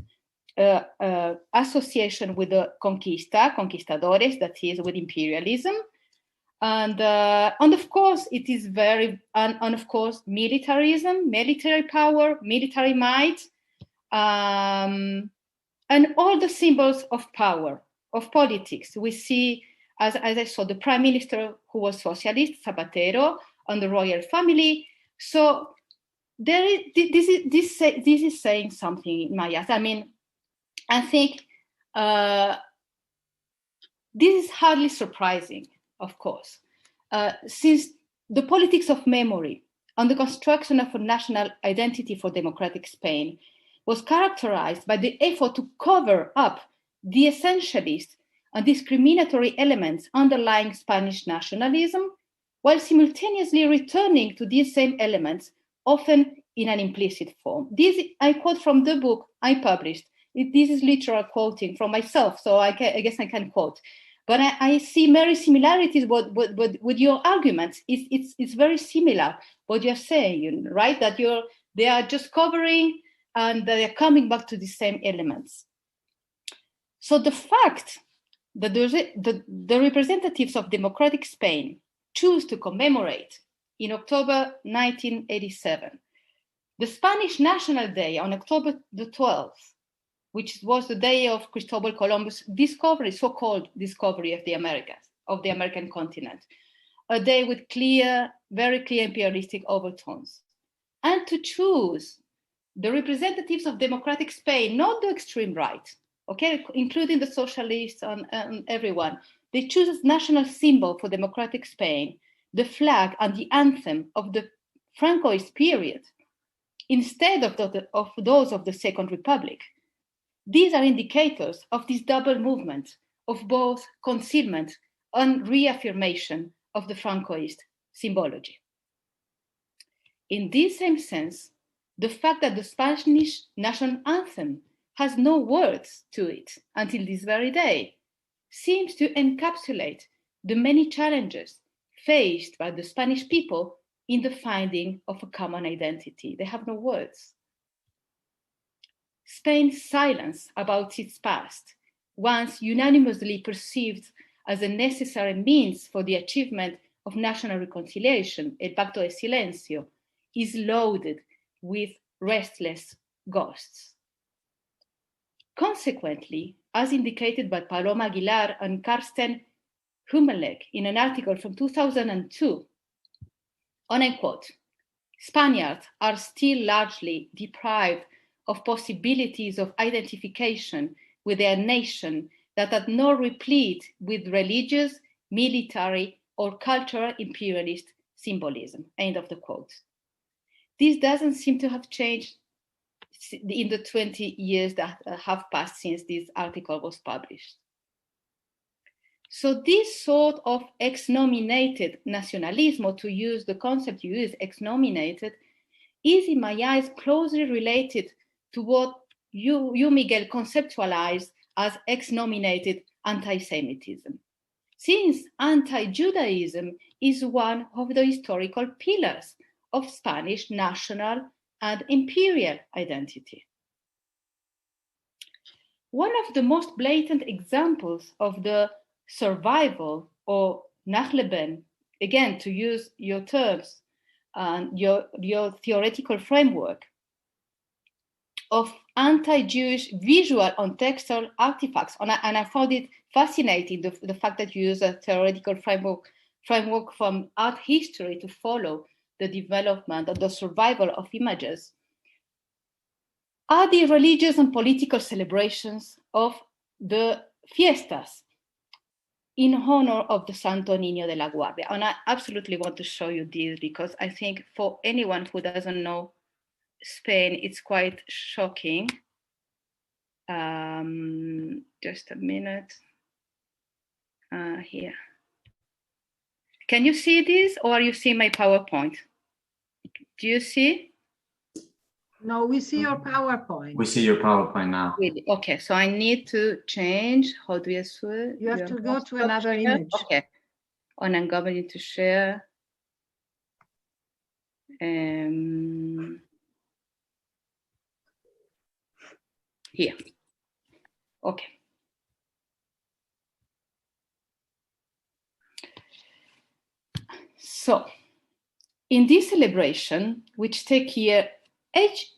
association with the conquistadores, that is with imperialism. And of course, it is and of course, militarism, military power, military might, and all the symbols of power, of politics. We see, as I saw, the prime minister who was socialist, Zapatero, and the royal family. So this is saying something in my eyes. I mean, I think this is hardly surprising, of course, since the politics of memory and the construction of a national identity for democratic Spain was characterized by the effort to cover up the essentialist and discriminatory elements underlying Spanish nationalism, while simultaneously returning to these same elements, often in an implicit form. This, I quote from the book I published. This is literal quoting from myself, so I guess I can quote. But I see very similarities with your arguments. It's very similar what you're saying, right? That they are just covering and they're coming back to the same elements. So the fact that the representatives of democratic Spain choose to commemorate in October 1987 the Spanish National Day on October the 12th, which was the day of Cristobal Colombo's discovery, so-called discovery of the Americas, of the American continent, a day with very clear imperialistic overtones. And to choose the representatives of democratic Spain, not the extreme right, okay, including the socialists and everyone, they choose as national symbol for democratic Spain, the flag and the anthem of the Francoist period, instead of those of the Second Republic. These are indicators of this double movement of both concealment and reaffirmation of the Francoist symbology. In this same sense, the fact that the Spanish national anthem has no words to it until this very day seems to encapsulate the many challenges faced by the Spanish people in the finding of a common identity. They have no words. Spain's silence about its past, once unanimously perceived as a necessary means for the achievement of national reconciliation, el pacto de silencio, is loaded with restless ghosts. Consequently, as indicated by Paloma Aguilar and Karsten Humelek in an article from 2002, and I quote, Spaniards are still largely deprived of possibilities of identification with their nation that are not replete with religious, military, or cultural imperialist symbolism. End of the quote. This doesn't seem to have changed in the 20 years that have passed since this article was published. So this sort of ex-nominated nationalism, or to use the concept you use, ex-nominated, is in my eyes closely related to what you Miguel, conceptualized as ex-nominated anti-Semitism. Since anti-Judaism is one of the historical pillars of Spanish national and imperial identity. One of the most blatant examples of the survival or Nachleben, again, to use your terms and your theoretical framework, of anti-Jewish visual and textual artifacts. And I found it fascinating, the fact that you use a theoretical framework from art history to follow the development of the survival of images, are the religious and political celebrations of the fiestas in honor of the Santo Niño de la Guardia. And I absolutely want to show you this because I think for anyone who doesn't know Spain, it's quite shocking. Just a minute. Here. Can you see this, or are you seeing my PowerPoint? Do you see? No, we see your PowerPoint. We see your PowerPoint now. Really? Okay, so I need to change. How do I switch? You have to go to another image. Okay, and I'm going to share. Here. Okay. So, in this celebration, which take here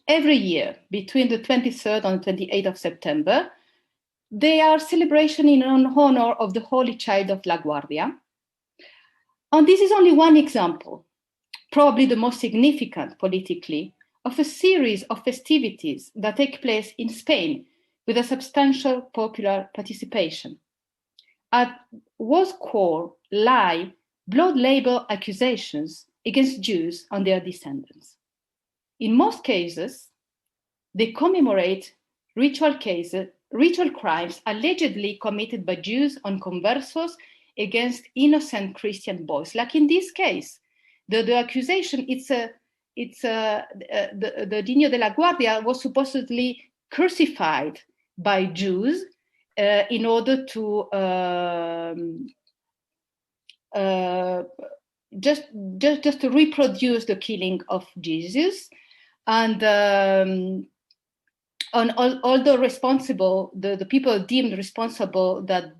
every year between the 23rd and 28th of September, they are celebration in honor of the Holy Child of La Guardia. And this is only one example, probably the most significant politically, of a series of festivities that take place in Spain with a substantial popular participation. At whose core lie blood libel accusations against Jews and their descendants. In most cases, they commemorate ritual crimes allegedly committed by Jews and conversos against innocent Christian boys. Like in this case, the accusation, the Niño de la Guardia was supposedly crucified by Jews in order to just to reproduce the killing of Jesus, and all the responsible, the people deemed responsible that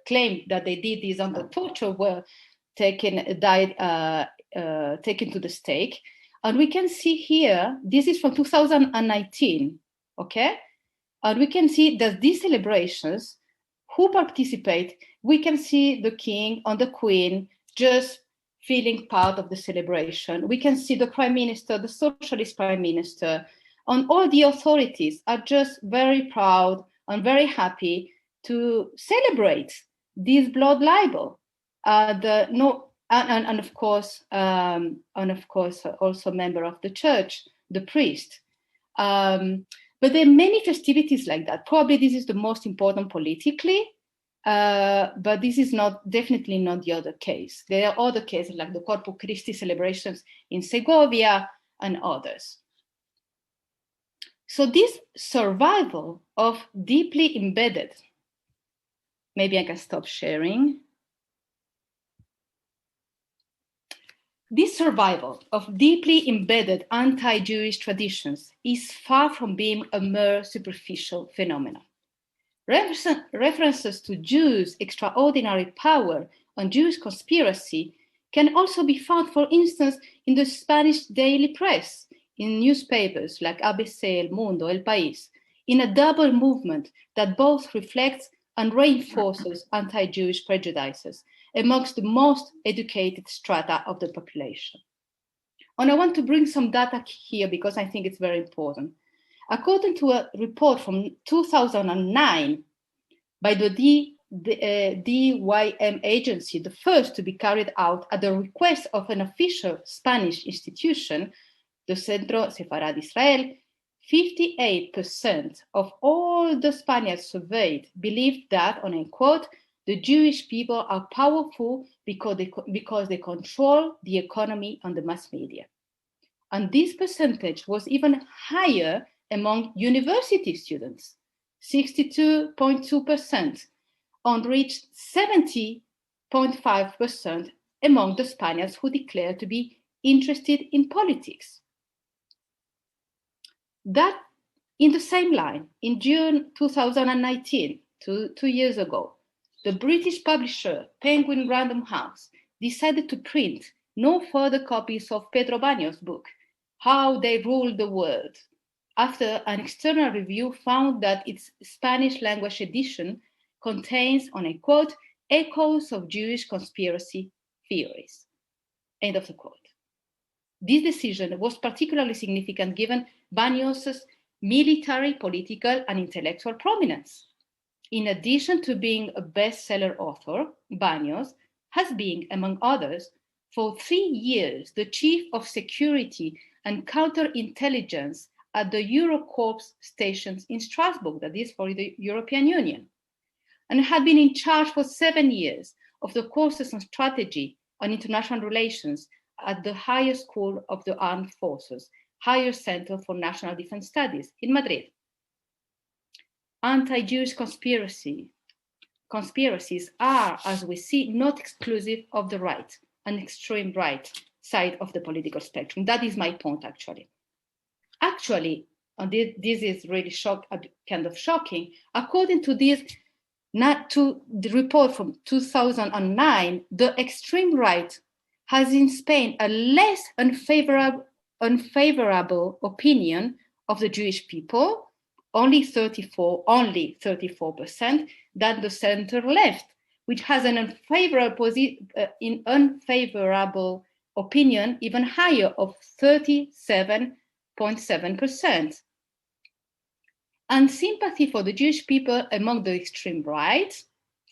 claimed that they did this under torture were taken to the stake. And we can see here, this is from 2019, okay? And we can see that these celebrations, who participate, we can see the king and the queen just feeling part of the celebration. We can see the prime minister, the socialist prime minister, and all the authorities are just very proud and very happy to celebrate this blood libel. And of course, also member of the church, the priest. But there are many festivities like that. Probably this is the most important politically, but this is definitely not the other case. There are other cases like the Corpus Christi celebrations in Segovia and others. So this survival of deeply embedded, maybe I can stop sharing. This survival of deeply embedded anti-Jewish traditions is far from being a mere superficial phenomenon. References to Jews' extraordinary power and Jewish conspiracy can also be found, for instance, in the Spanish daily press, in newspapers like ABC, El Mundo, El País, in a double movement that both reflects and reinforces anti-Jewish prejudices amongst the most educated strata of the population. And I want to bring some data here because I think it's very important. According to a report from 2009 by the DYM agency, the first to be carried out at the request of an official Spanish institution, the Centro Sefarad Israel, 58% of all the Spaniards surveyed believed that, and I quote, the Jewish people are powerful because they control the economy and the mass media. And this percentage was even higher among university students, 62.2%, and reached 70.5% among the Spaniards who declared to be interested in politics. That, in the same line, in June 2019, two years ago, the British publisher Penguin Random House decided to print no further copies of Pedro Baños' book, How They Ruled the World, after an external review found that its Spanish language edition contains, and I quote, echoes of Jewish conspiracy theories, end of the quote. This decision was particularly significant given Baños' military, political, and intellectual prominence. In addition to being a bestseller author, Baños has been, among others, for 3 years, the chief of security and counterintelligence at the Eurocorps stations in Strasbourg, that is for the European Union, and had been in charge for 7 years of the courses on strategy and international relations at the Higher School of the Armed Forces, Higher Center for National Defense Studies in Madrid. Anti-Jewish conspiracies are, as we see, not exclusive of the right and extreme right side of the political spectrum. That is my point, actually. Actually, and this is really kind of shocking, according to the report from 2009, the extreme right has in Spain a less unfavorable opinion of the Jewish people, only 34%, than the center left, which has an unfavorable opinion even higher of 37.7%. And sympathy for the Jewish people among the extreme right,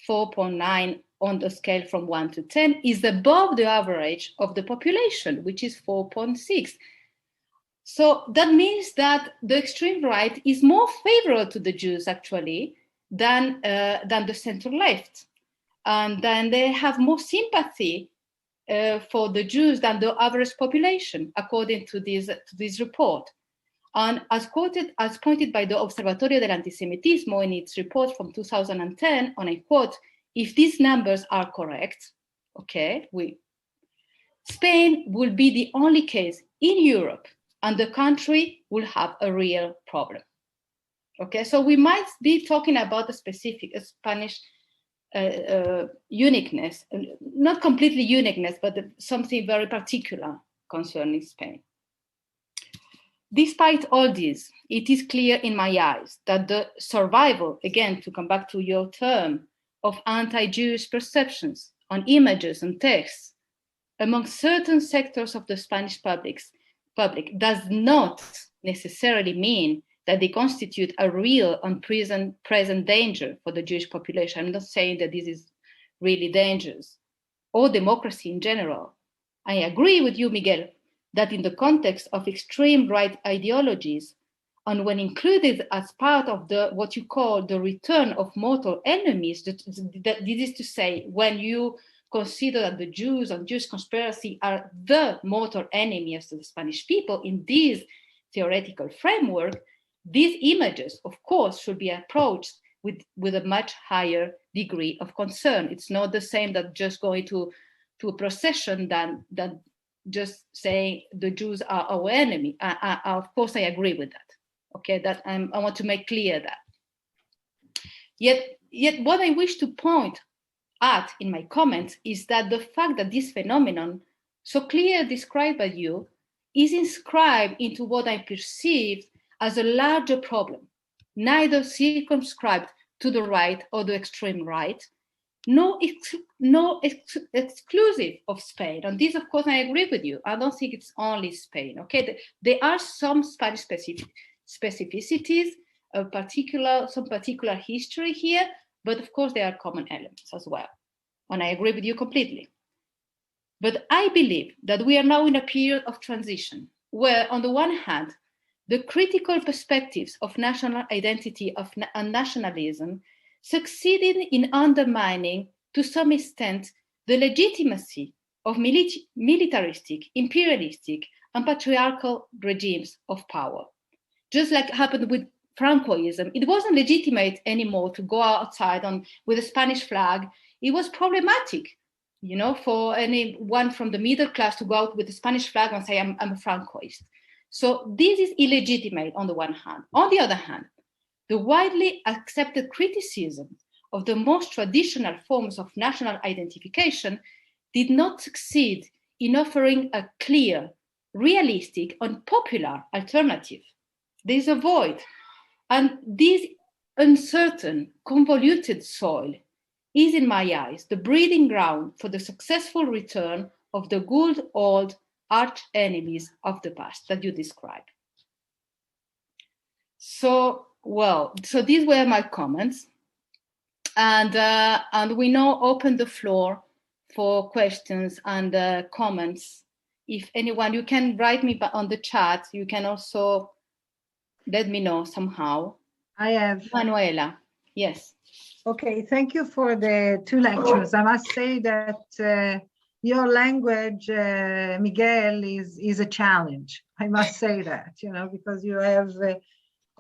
4.9 on the scale from 1 to 10, is above the average of the population, which is 4.6. So that means that the extreme right is more favorable to the Jews, actually, than the center left. And then they have more sympathy for the Jews than the average population, according to this report. And as pointed by the Observatorio del Antisemitismo in its report from 2010, and I quote, if these numbers are correct, okay, Spain will be the only case in Europe, and the country will have a real problem. Okay, so we might be talking about a specific Spanish uniqueness, not completely uniqueness, but something very particular concerning Spain. Despite all this, it is clear in my eyes that the survival, again, to come back to your term, of anti-Jewish perceptions on images and texts among certain sectors of the Spanish public does not necessarily mean that they constitute a real and present danger for the Jewish population. I'm not saying that this is really dangerous, or democracy in general. I agree with you, Miguel, that in the context of extreme right ideologies, and when included as part of what you call the return of mortal enemies, this is to say, when you consider that the Jews and Jewish conspiracy are the mortal enemies of the Spanish people in this theoretical framework, these images, of course, should be approached with a much higher degree of concern. It's not the same that just going to a procession than just saying the Jews are our enemy. Of course, I agree with that. Okay, that I want to make clear that. Yet what I wish to point at in my comments is that the fact that this phenomenon, so clearly described by you, is inscribed into what I perceive as a larger problem, neither circumscribed to the right or the extreme right, exclusive of Spain. And this, of course, I agree with you. I don't think it's only Spain. Okay, there are some Spanish specificities, some particular history here, but of course there are common elements as well. And I agree with you completely. But I believe that we are now in a period of transition where, on the one hand, the critical perspectives of national identity and nationalism succeeded in undermining, to some extent, the legitimacy of militaristic, imperialistic, and patriarchal regimes of power. Just like happened with Francoism, it wasn't legitimate anymore to go outside with a Spanish flag. It was problematic You know, for anyone from the middle class to go out with the Spanish flag and say, I'm a Francoist. So this is illegitimate on the one hand. On the other hand, the widely accepted criticism of the most traditional forms of national identification did not succeed in offering a clear, realistic, and popular alternative. There is a void. And this uncertain, convoluted soil is, in my eyes, the breeding ground for the successful return of the good old arch enemies of the past that you described. So these were my comments. And we now open the floor for questions and comments. If anyone, you can write me on the chat. You can also let me know somehow. I have. Manuela, yes. Okay, thank you for the two lectures. I must say that your language, Miguel, is a challenge. I must say that, you know, because you have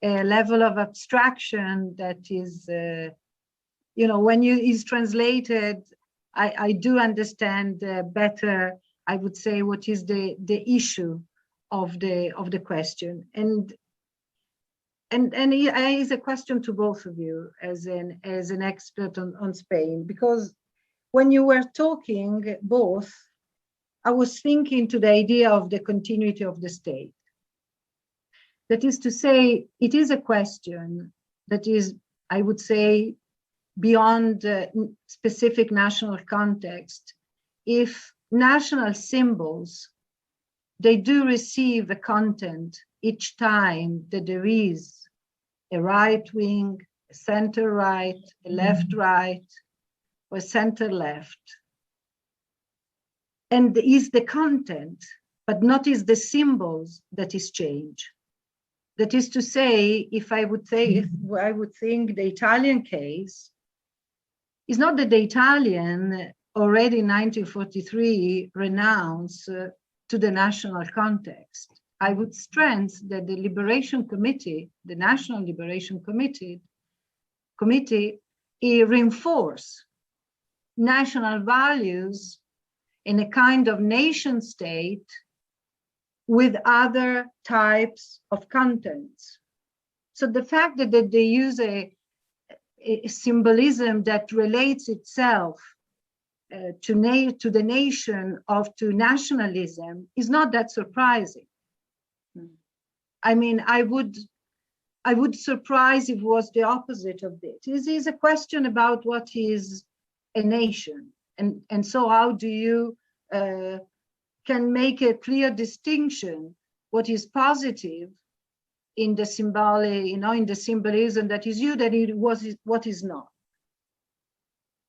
a level of abstraction that is, you know, when is translated, I do understand better, I would say, what is the issue of the question. And it is a question to both of you as an expert on Spain, because when you were talking both, I was thinking to the idea of the continuity of the state. That is to say, it is a question that is, I would say, beyond specific national context. If national symbols, they do receive a content each time that there is a right wing, a center right, a left right, or a center left. And is the content, but not is the symbols that is changed. That is to say, if I would think the Italian case is not that the Italian already in 1943 renounced to the national context. I would stress that the Liberation Committee, the National Liberation Committee, reinforced national values in a kind of nation state with other types of contents. So the fact that they use a symbolism that relates itself to the nation to nationalism is not that surprising. I mean, I would surprise if it was the opposite of this. This is a question about what is a nation, and so how do you can make a clear distinction what is positive in the symbolic, you know, in the symbolism that is you, that it was what is not.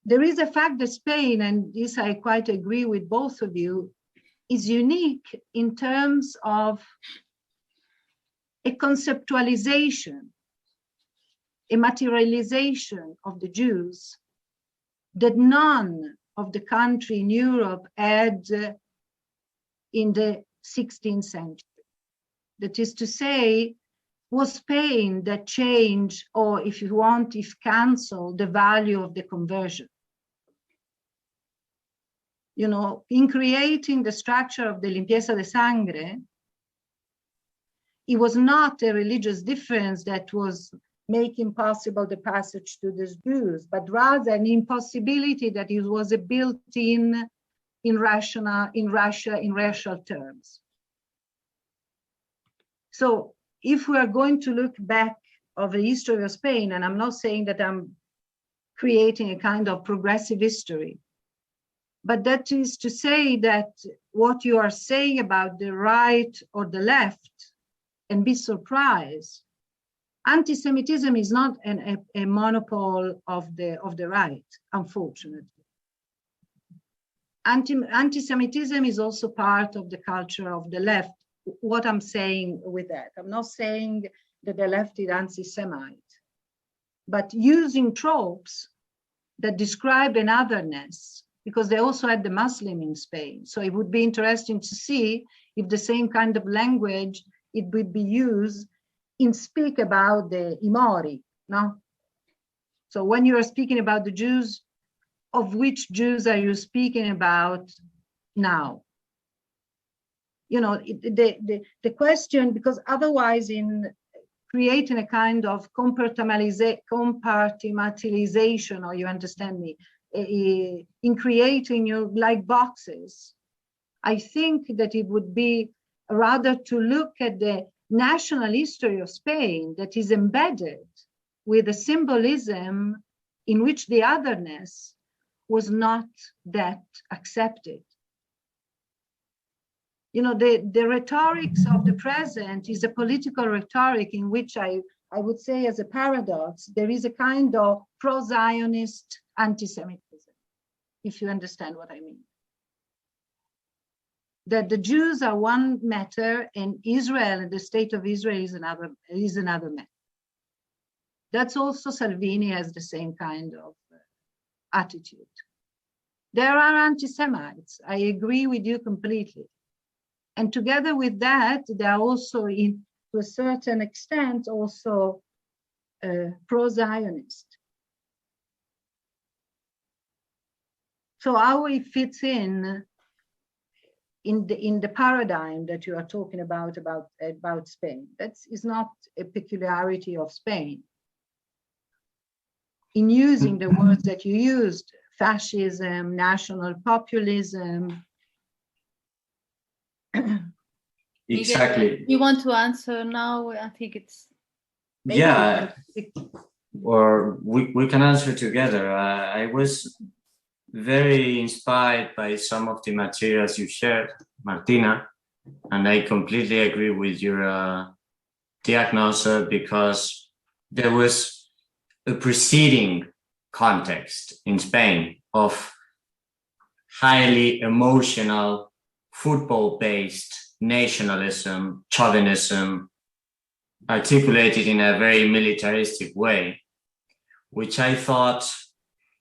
There is a fact that Spain, and this I quite agree with both of you, is unique in terms of a conceptualization, a materialization of the Jews that none of the country in Europe had in the 16th century. That is to say, was Spain that changed, or if you want, if canceled the value of the conversion. You know, in creating the structure of the limpieza de sangre, it was not a religious difference that was making possible the passage to the Jews, but rather an impossibility that it was a built-in in Russia in racial terms. So if we are going to look back of the history of Spain, and I'm not saying that I'm creating a kind of progressive history, but that is to say that what you are saying about the right or the left, and be surprised, anti-Semitism is not a monopoly of the right, unfortunately. Anti-Semitism is also part of the culture of the left. What I'm saying with that, I'm not saying that the left is anti-Semite, but using tropes that describe an otherness, because they also had the Muslim in Spain. So it would be interesting to see if the same kind of language it would be used in speak about the Imori, no? So when you are speaking about the Jews, of which Jews are you speaking about now? You know, the question, because otherwise in creating a kind of compartmentalization, or you understand me, in creating like boxes, I think that it would be rather to look at the national history of Spain that is embedded with a symbolism in which the otherness was not that accepted. You know, the rhetorics of the present is a political rhetoric in which I would say, as a paradox, there is a kind of pro-Zionist anti-Semitism, if you understand what I mean. That the Jews are one matter and Israel and the state of Israel is another matter. That's also Salvini has the same kind of attitude. There are anti-Semites, I agree with you completely. And together with that, they are also, to a certain extent, also pro-Zionist. So how it fits in the paradigm that you are talking about Spain, that is not a peculiarity of Spain. In using the words that you used, fascism, national populism. Exactly. You want to answer now? I think it's... Yeah, or we can answer together. I was very inspired by some of the materials you shared, Martina, and I completely agree with your diagnosis, because there was a preceding context in Spain of highly emotional, football-based nationalism, chauvinism, articulated in a very militaristic way, which I thought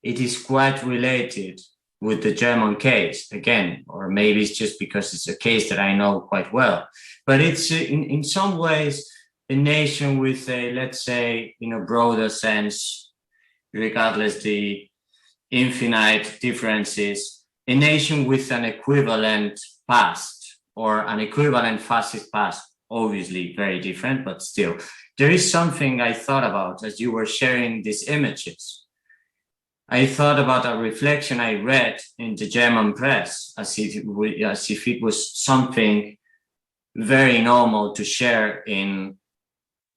it is quite related with the German case, again, or maybe it's just because it's a case that I know quite well, but it's in some ways a nation with a, let's say, in a broader sense, regardless the infinite differences, a nation with an equivalent past or an equivalent fascist past, obviously very different, but still. There is something I thought about as you were sharing these images. I thought about a reflection I read in the German press as if it was something very normal to share in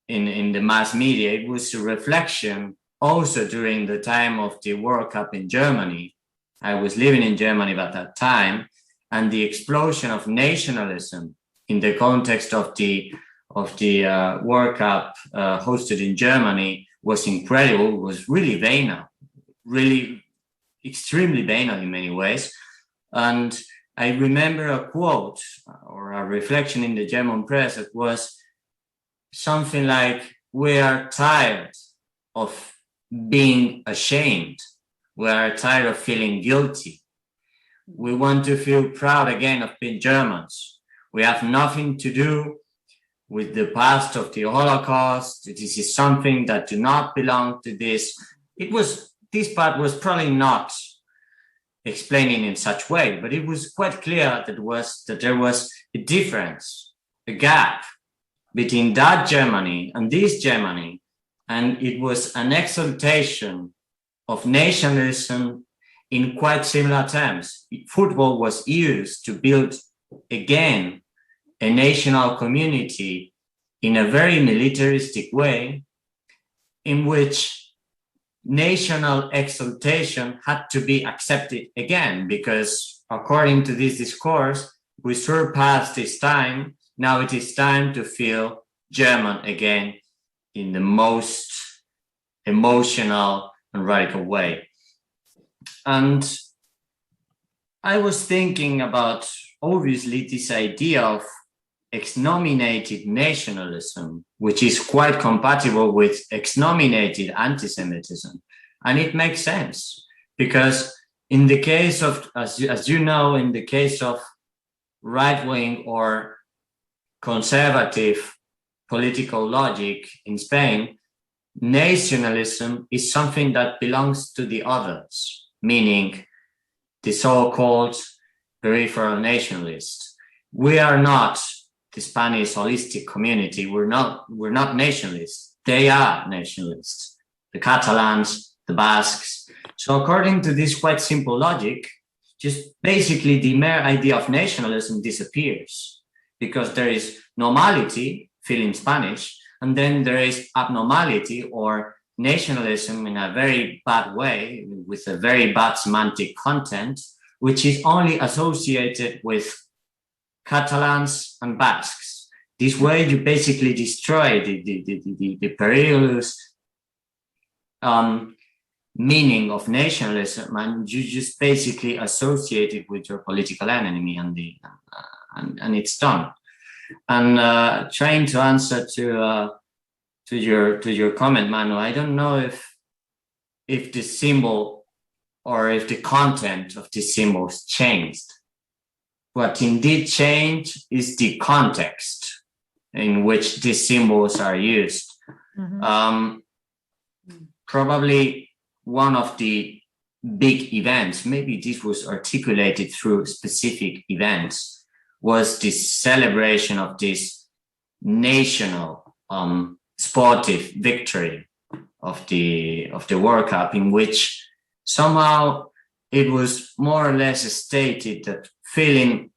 the mass media. It was a reflection also during the time of the World Cup in Germany. I was living in Germany at that time, and the explosion of nationalism in the context of the World Cup hosted in Germany was incredible. It was really banal, really extremely banal in many ways. And I remember a quote or a reflection in the German press that was something like, "We are tired of being ashamed. We are tired of feeling guilty. We want to feel proud again of being Germans. We have nothing to do with the past of the Holocaust. This is something that do not belong to this." This part was probably not explaining in such way, but it was quite clear that there was a difference, a gap between that Germany and this Germany. And it was an exaltation of nationalism in quite similar terms. Football was used to build again a national community in a very militaristic way, in which national exaltation had to be accepted again, because according to this discourse, we surpassed this time. Now it is time to feel German again in the most emotional and radical way. And I was thinking about, obviously, this idea of exnominated nationalism, which is quite compatible with exnominated anti-Semitism. And it makes sense, because in the case of, as you know, in the case of right-wing or conservative political logic in Spain, nationalism is something that belongs to the others. meaning the so-called peripheral nationalists. We are not the Spanish holistic community. We're not nationalists. They are nationalists. The Catalans, the Basques. So according to this quite simple logic, just basically the mere idea of nationalism disappears, because there is normality, feeling Spanish, and then there is abnormality or nationalism in a very bad way, with a very bad semantic content, which is only associated with Catalans and Basques. This way you basically destroy the perilous meaning of nationalism, and you just basically associate it with your political enemy, and it's done. And trying to answer to your comment, Manu, I don't know if the symbol or if the content of the symbols changed. What indeed changed is the context in which these symbols are used. Mm-hmm. Probably one of the big events, maybe this was articulated through specific events, was the celebration of this national sportive victory of the World Cup, in which somehow it was more or less stated that filling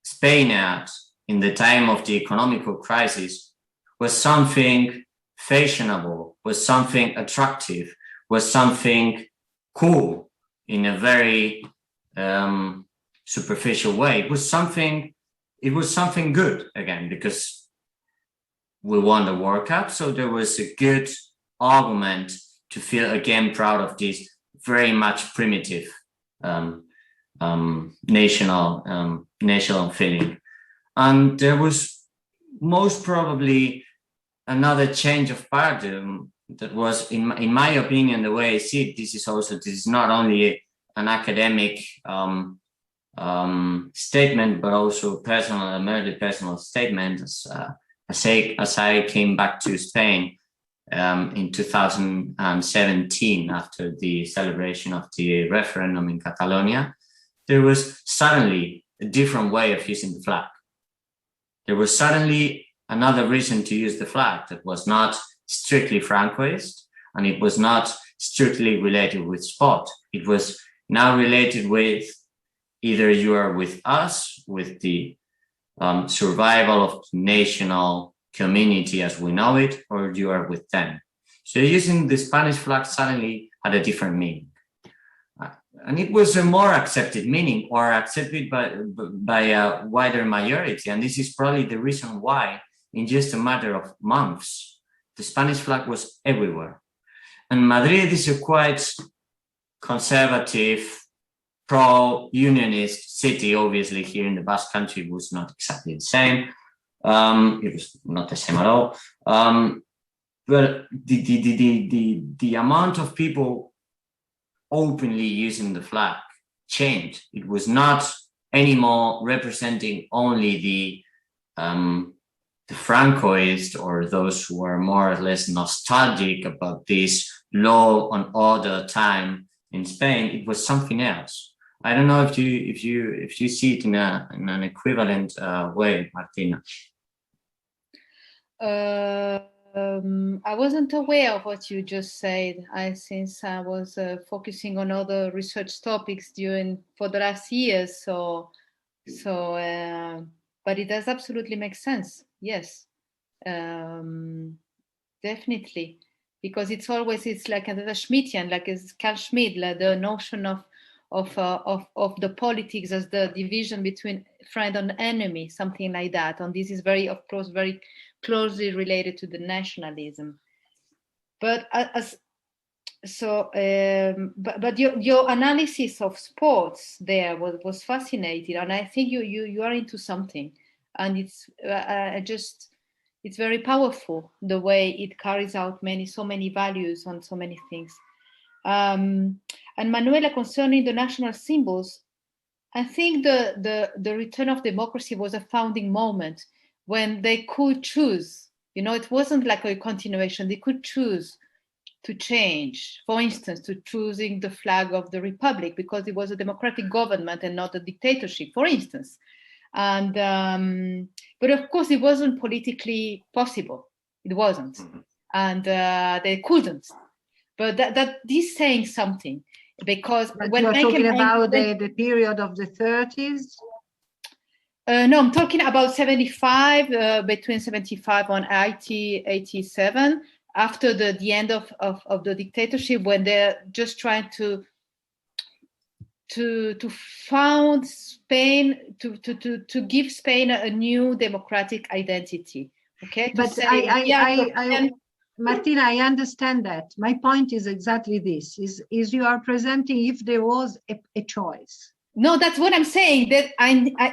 Spain out in the time of the economical crisis was something fashionable, was something attractive, was something cool in a very superficial way. It was something good again, because we won the World Cup, so there was a good argument to feel again proud of this very much primitive national feeling. And there was most probably another change of paradigm that was, in my opinion, the way I see it, this is not only an academic statement, but also a merely personal statement. As I came back to Spain in 2017, after the celebration of the referendum in Catalonia, there was suddenly a different way of using the flag. There was suddenly another reason to use the flag that was not strictly Francoist, and it was not strictly related with sport. It was now related with either you are with us, with the survival of the national community as we know it, or you are with them. So using the Spanish flag suddenly had a different meaning. And it was a more accepted meaning, or accepted by a wider majority. And this is probably the reason why, in just a matter of months, the Spanish flag was everywhere. And Madrid is a quite conservative, pro-unionist city. Obviously, here in the Basque Country, it was not exactly the same. It was not the same at all. But the amount of people openly using the flag changed. It was not anymore representing only the Francoist, or those who are more or less nostalgic about this law and order time in Spain. It was something else. I don't know if you see it in an equivalent way, Martina. I wasn't aware of what you just said. Since I was focusing on other research topics for the last years. But it does absolutely make sense. Yes, definitely, because it's like the Schmittian, like it's Carl Schmitt, like the notion of the politics as the division between friend and enemy, something like that. And this is very closely related to the nationalism. But but your analysis of sports there was fascinating, and I think you are into something, and it's it's very powerful the way it carries out so many values on so many things. And Manuela, concerning the national symbols, I think the return of democracy was a founding moment when they could choose. It wasn't like a continuation. They could choose to change, for instance, to choosing the flag of the republic because it was a democratic government and not a dictatorship, for instance. And but of course, it wasn't politically possible. It wasn't, and they couldn't. But that is saying something, because but when you're talking about the period of the 30s. No, I'm talking about 75, between 75 and 87, after the end of the dictatorship, when they're just trying to found Spain, to give Spain a new democratic identity. Okay, but Martina, I understand that. My point is exactly this: is you are presenting if there was a choice. No, that's what I'm saying. That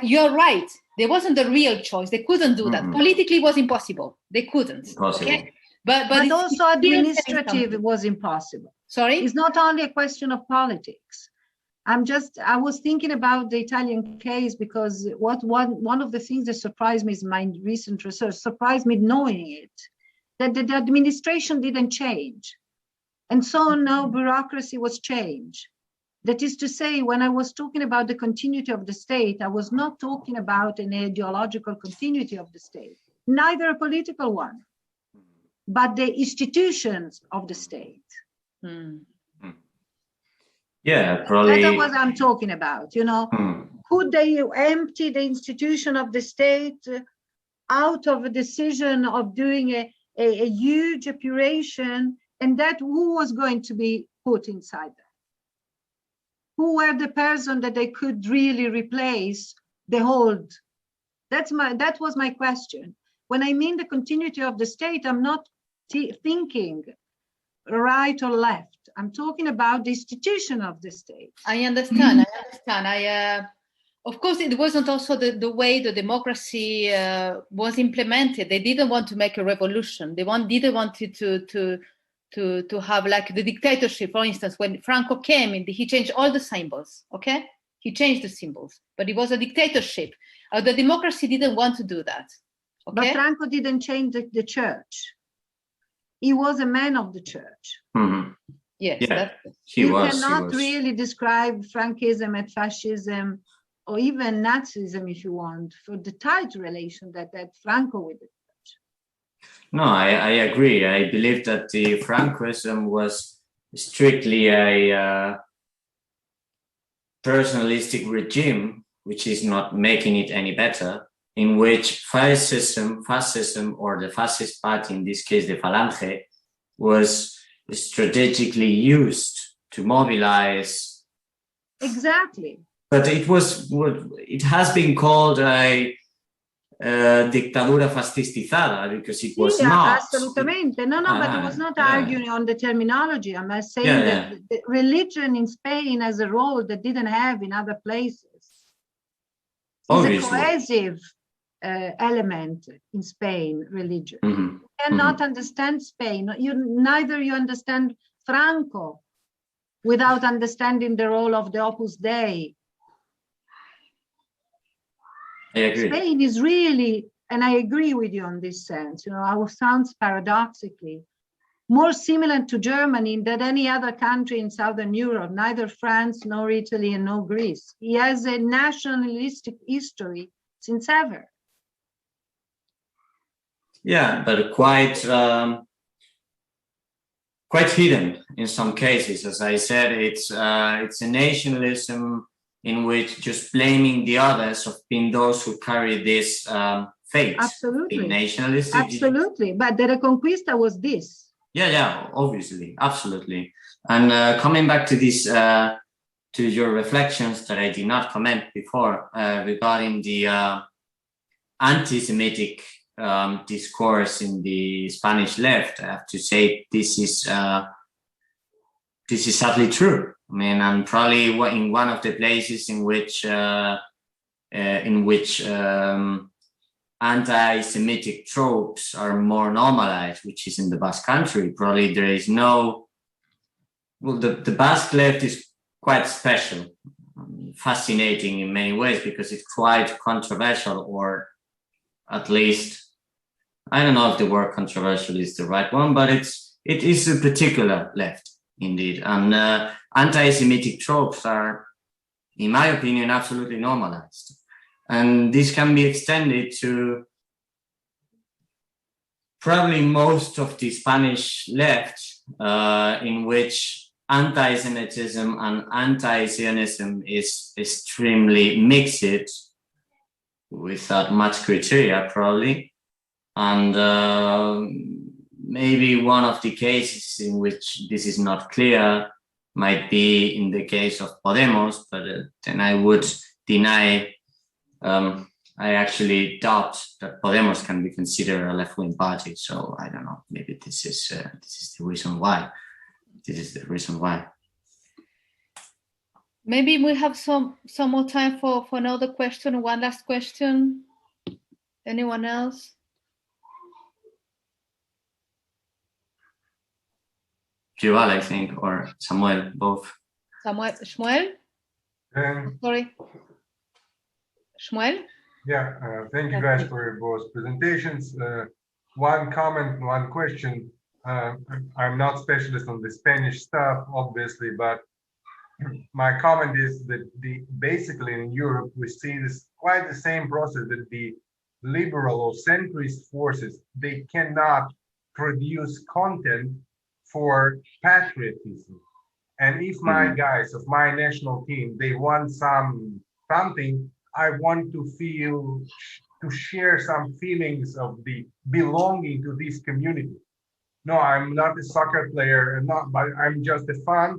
you're right. There wasn't a real choice. They couldn't do that. Politically, it was impossible. They couldn't. Impossible. Okay? But also administrative, it was impossible. Sorry? It's not only a question of politics. I was thinking about the Italian case because one of the things that surprised me is my recent research, surprised me knowing it, that the administration didn't change. And so no bureaucracy was changed. That is to say, when I was talking about the continuity of the state, I was not talking about an ideological continuity of the state, neither a political one, but the institutions of the state. Yeah, probably. That's what I'm talking about, you know. Could they empty the institution of the state out of a decision of doing a huge epuration, and that who was going to be put inside that? Who were the person that they could really replace the hold? That was my question. When I mean the continuity of the state, I'm not thinking right or left. I'm talking about the institution of the state. I understand. Of course, it wasn't also the way the democracy was implemented. They didn't want to make a revolution. They didn't want to have like the dictatorship, for instance. When Franco came in, he changed all the symbols. Okay, he changed the symbols, but it was a dictatorship. The democracy didn't want to do that. Okay? But Franco didn't change the church. He was a man of the church. Yes, yeah, you cannot really describe Frankism and fascism, or even Nazism, if you want, for the tight relation that Franco with the church. No, I agree. I believe that the Franquism was strictly a personalistic regime, which is not making it any better, in which fascism, or the fascist party, in this case the Falange, was strategically used to mobilize. Exactly. But it has been called a dictadura fascistizada because it was not. Absolutamente. No, but I was not arguing on the terminology. I'm saying that the religion in Spain has a role that didn't have in other places. It's a cohesive element in Spain, religion. You cannot understand Spain. Neither you understand Franco without understanding the role of the Opus Dei. I agree. Spain is really, and I agree with you on this sense, you know, our sounds paradoxically more similar to Germany than any other country in Southern Europe, neither France, nor Italy, and nor Greece. He has a nationalistic history since ever. Yeah, but quite hidden in some cases. As I said, it's a nationalism in which just blaming the others of being those who carry this fate. Absolutely. Being nationalistic. Absolutely. But the Reconquista was this. Yeah, obviously, absolutely. And coming back to this, to your reflections that I did not comment before regarding the anti-Semitic discourse in the Spanish left, I have to say this is sadly true. I mean, I'm probably in one of the places in which anti-Semitic tropes are more normalized, which is in the Basque Country. Probably there is no. Well, the Basque left is quite special, fascinating in many ways because it's quite controversial, or at least I don't know if the word controversial is the right one, but it's it is a particular left, indeed. And anti-Semitic tropes are, in my opinion, absolutely normalized. And this can be extended to probably most of the Spanish left, in which anti-Semitism and anti-Zionism is extremely mixed without much criteria, probably. And maybe one of the cases in which this is not clear might be in the case of Podemos, but then I would deny, I actually doubt that Podemos can be considered a left-wing party. So I don't know, maybe this is the reason why. This is the reason why. Maybe we have some more time for another question, one last question. Anyone else? Yuval, I think, or Samuel, both. Shmuel? Sorry. Shmuel? Yeah, thank you guys for both presentations. One comment, one question. I'm not specialist on the Spanish stuff, obviously, but my comment is that basically in Europe, we see this quite the same process, that the liberal or centrist forces, they cannot produce content for patriotism. And if my guys of my national team, they want something, I want to feel, to share some feelings of the belonging to this community. No, I'm not a soccer player, but I'm just a fan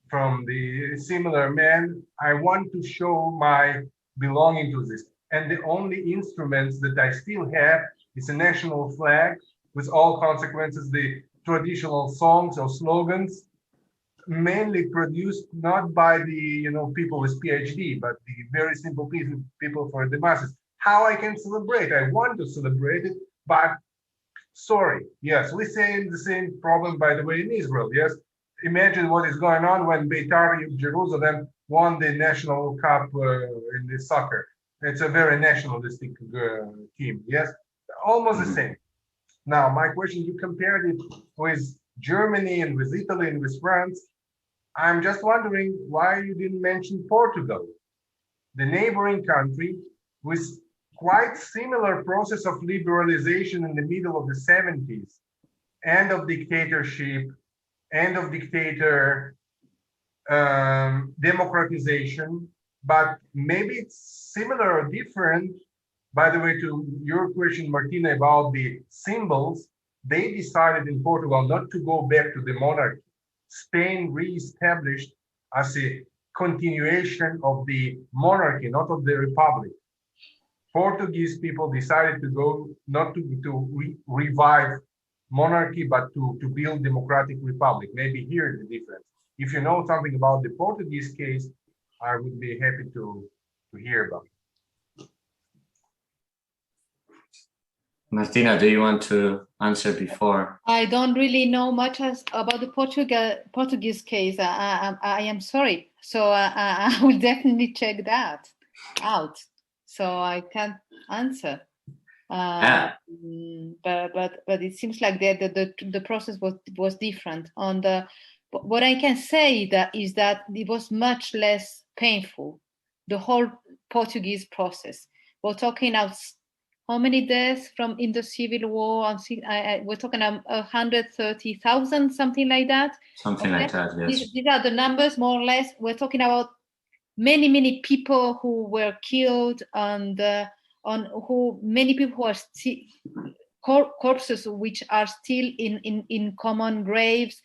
from the similar man. I want to show my belonging to this. And the only instruments that I still have is a national flag with all consequences, the traditional songs or slogans, mainly produced not by the people with PhD, but the very simple people for the masses. How I can celebrate? I want to celebrate it, but sorry, yes, we see the same problem, by the way, in Israel. Yes, imagine what is going on when Beitar Jerusalem won the national cup in the soccer. It's a very nationalistic team. Yes, almost the same. Now, my question: you compared it with Germany and with Italy and with France. I'm just wondering why you didn't mention Portugal, the neighboring country with quite similar process of liberalization in the middle of the 70s, end of dictatorship, end of dictator, democratization, but maybe it's similar or different. By the way, to your question, Martina, about the symbols, they decided in Portugal not to go back to the monarchy. Spain re-established as a continuation of the monarchy, not of the republic. Portuguese people decided to go not to revive monarchy, but to build democratic republic. Maybe here is the difference. If you know something about the Portuguese case, I would be happy to hear about it. Martina, do you want to answer before? I don't really know much about the Portuguese case. I am sorry. So I will definitely check that out. So I can't answer. But it seems like the process was different. What I can say is that it was much less painful, the whole Portuguese process. We're talking about how many deaths in the civil war? We're talking 130,000, something like that. Something like that, yes. These are the numbers, more or less. We're talking about many people who were killed, and many people who are still corpses which are still in common graves.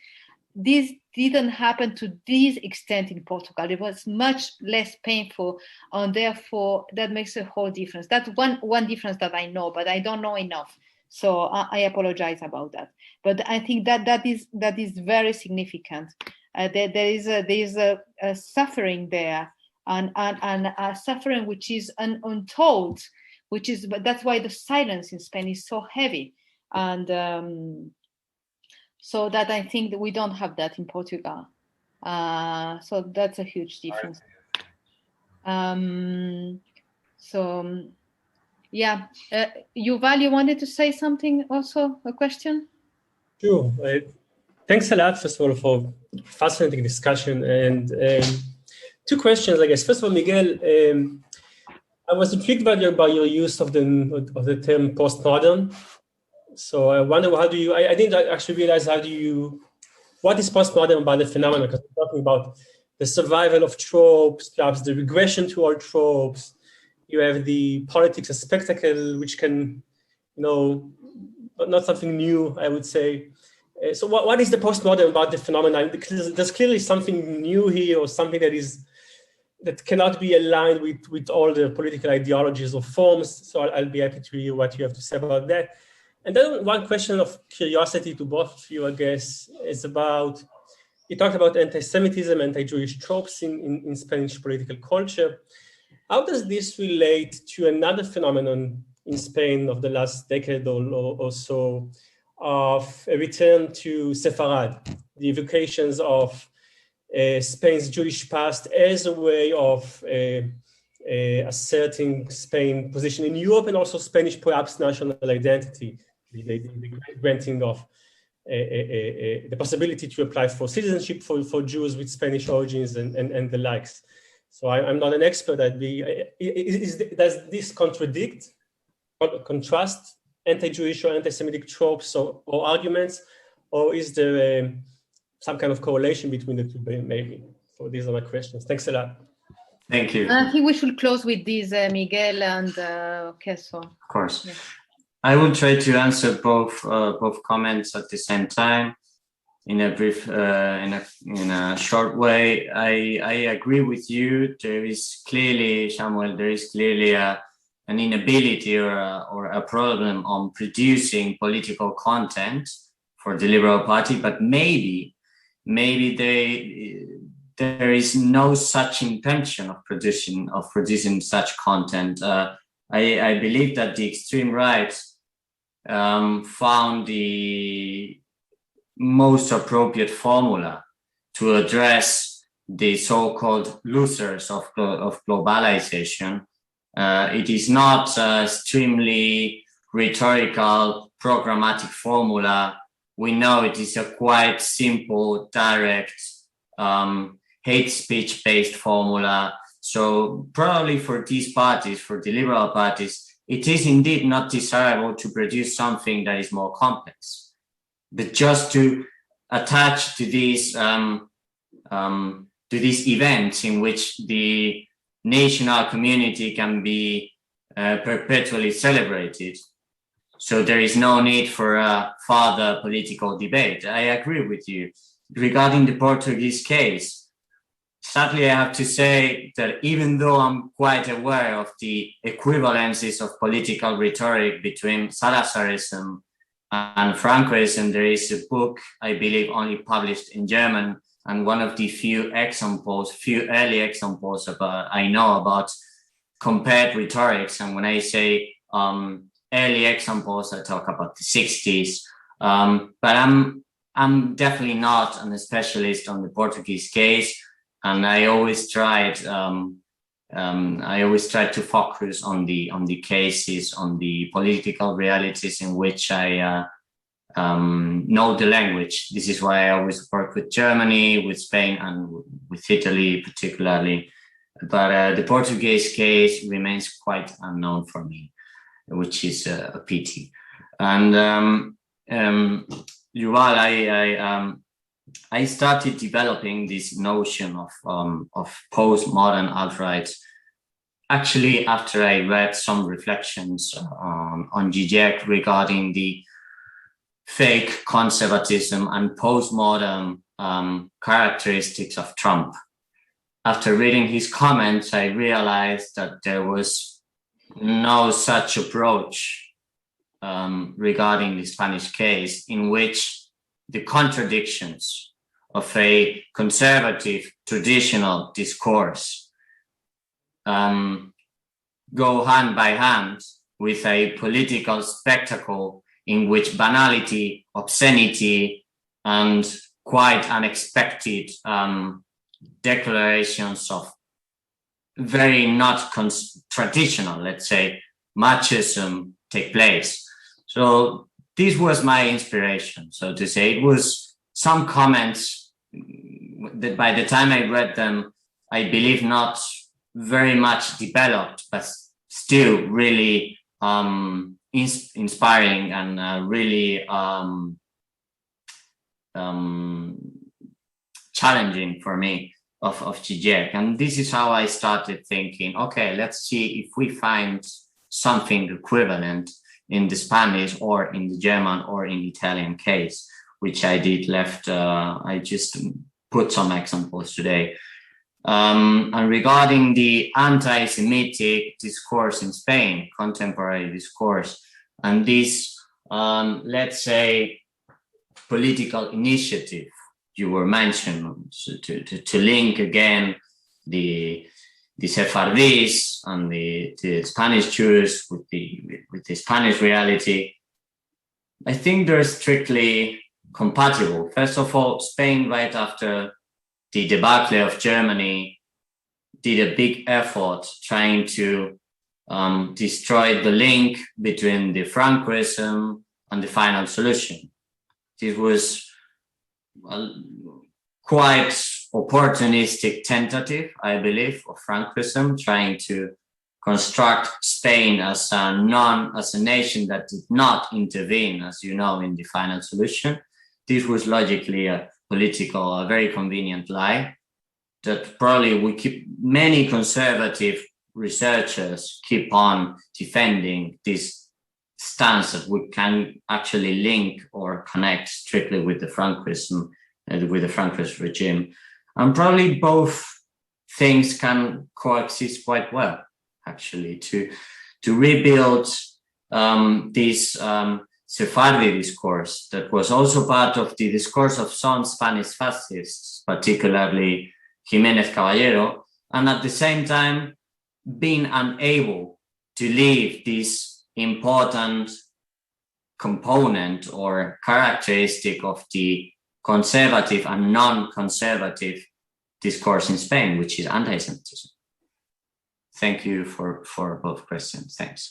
This didn't happen to this extent in Portugal. It was much less painful, and therefore that makes a whole difference. That's one difference that I know, but I don't know enough. So I apologize about that. But I think that is very significant. There is a suffering there, and a suffering which is untold, but that's why the silence in Spain is so heavy, and. So that I think that we don't have that in Portugal. So that's a huge difference. Yuval, you wanted to say something also, a question? Sure. Thanks a lot, first of all, for fascinating discussion. And two questions, I guess. First of all, Miguel, I was intrigued by your use of the term postmodern. So I wonder, how do you? I didn't actually realize what is postmodern about the phenomenon? Because we're talking about the survival of tropes, perhaps the regression toward tropes. You have the politics of spectacle, which can, not something new, I would say. So what is the postmodern about the phenomenon? Because there's clearly something new here, or something that cannot be aligned with all the political ideologies or forms. So I'll be happy to hear what you have to say about that. And then one question of curiosity to both of you, I guess, is about, you talked about anti-Semitism, anti-Jewish tropes in Spanish political culture. How does this relate to another phenomenon in Spain of the last decade or so, of a return to Sepharad, the evocations of Spain's Jewish past as a way of asserting Spain's position in Europe, and also Spanish perhaps national identity, the granting of the possibility to apply for citizenship for Jews with Spanish origins and the likes. So I'm not an expert. Does this contrast anti-Jewish or anti-Semitic tropes or arguments, or is there some kind of correlation between the two, maybe? So these are my questions. Thanks a lot. Thank you. I think we should close with this, Miguel and Kesso. Of course. Yeah. I will try to answer both comments at the same time in a brief, in a short way. I agree with you. There is clearly, Samuel, an inability or a problem on producing political content for the Liberal Party, but maybe there is no such intention of producing such content. I believe that the extreme right found the most appropriate formula to address the so-called losers of globalization. It is not a extremely rhetorical, programmatic formula. We know it is a quite simple, direct, hate speech-based formula. So probably for these parties, for the liberal parties, it is indeed not desirable to produce something that is more complex, but just to attach to these events in which the national community can be perpetually celebrated. So there is no need for a further political debate. I agree with you. Regarding the Portuguese case, sadly, I have to say that even though I'm quite aware of the equivalencies of political rhetoric between Salazarism and Francoism, there is a book, I believe, only published in German, and one of the few early examples I know about compared rhetorics. And when I say early examples, I talk about the 60s. But I'm definitely not a specialist on the Portuguese case, and I always tried to focus on the cases, on the political realities in which I know the language. This is why I always work with Germany, with Spain, and with Italy particularly. But the Portuguese case remains quite unknown for me, which is a pity. And Yuval, I started developing this notion of postmodern alt-right actually after I read some reflections on Zizek regarding the fake conservatism and postmodern characteristics of Trump. After reading his comments, I realized that there was no such approach regarding the Spanish case, in which the contradictions of a conservative traditional discourse go hand by hand with a political spectacle in which banality, obscenity, and quite unexpected declarations of very not traditional, let's say, machism take place. So this was my inspiration, so to say. It was some comments that by the time I read them, I believe not very much developed, but still really inspiring and really challenging for me of Zizek. And this is how I started thinking, okay, let's see if we find something equivalent in the Spanish or in the German or in the Italian case, which I did I just put some examples today. And regarding the anti-Semitic discourse in Spain, contemporary discourse, and this, let's say, political initiative you were mentioning, to link again the Sephardis and the Spanish Jews with the Spanish reality, I think they're strictly compatible. First of all, Spain, right after the debacle of Germany, did a big effort trying to destroy the link between the Franquism and the final solution. This was a quite opportunistic tentative, I believe, of Franquism, trying to construct Spain as a nation that did not intervene, as you know, in the final solution. This was logically a very convenient lie that probably many conservative researchers keep on defending this stance that we can actually link or connect strictly with the Franquism and with the Franquist regime. And probably both things can coexist quite well, actually, to rebuild this Sephardi discourse that was also part of the discourse of some Spanish fascists, particularly Jiménez Caballero, and at the same time being unable to leave this important component or characteristic of the conservative and non-conservative discourse in Spain, which is anti-Semitism. Thank you for both questions. Thanks.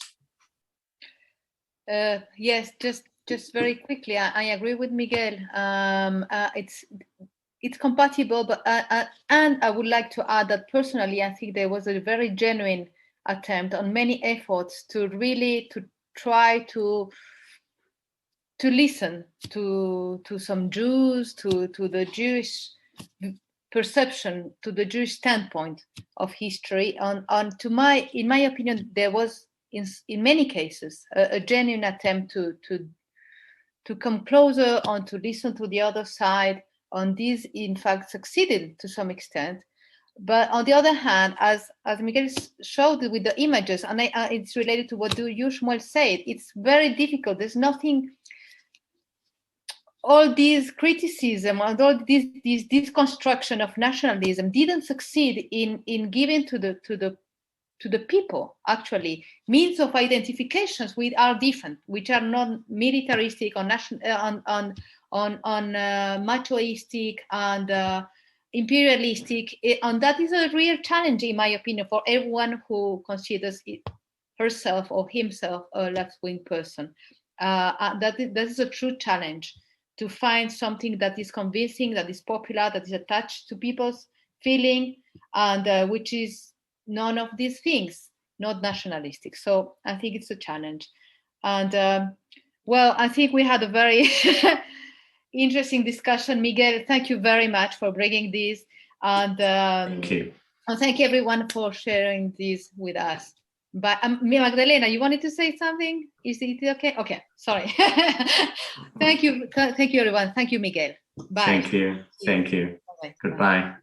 Yes, just very quickly, I agree with Miguel. It's compatible, but and I would like to add that personally, I think there was a very genuine attempt on many efforts to try to listen to some Jews, to the Jewish perception, to the Jewish standpoint of history. In my opinion, there was in many cases a genuine attempt to come closer and to listen to the other side. On this, in fact, succeeded to some extent. But on the other hand, as Miguel showed with the images, and it's related to what you, Shmuel, said, it's very difficult. There's nothing. All these criticism and all this construction of nationalism didn't succeed in giving to the people actually means of identifications which are different, which are not militaristic or machoistic and imperialistic, and that is a real challenge, in my opinion, for everyone who considers herself or himself a left-wing person. That is a true challenge, to find something that is convincing, that is popular, that is attached to people's feeling, and which is none of these things, not nationalistic. So I think it's a challenge. And well, I think we had a very interesting discussion. Miguel, thank you very much for bringing this. And thank you. And thank everyone for sharing this with us. But Magdalena, you wanted to say something? Is it okay? Okay, sorry. Thank you everyone. Thank you, Miguel. Bye. Thank you. Thank you. Bye-bye. Goodbye.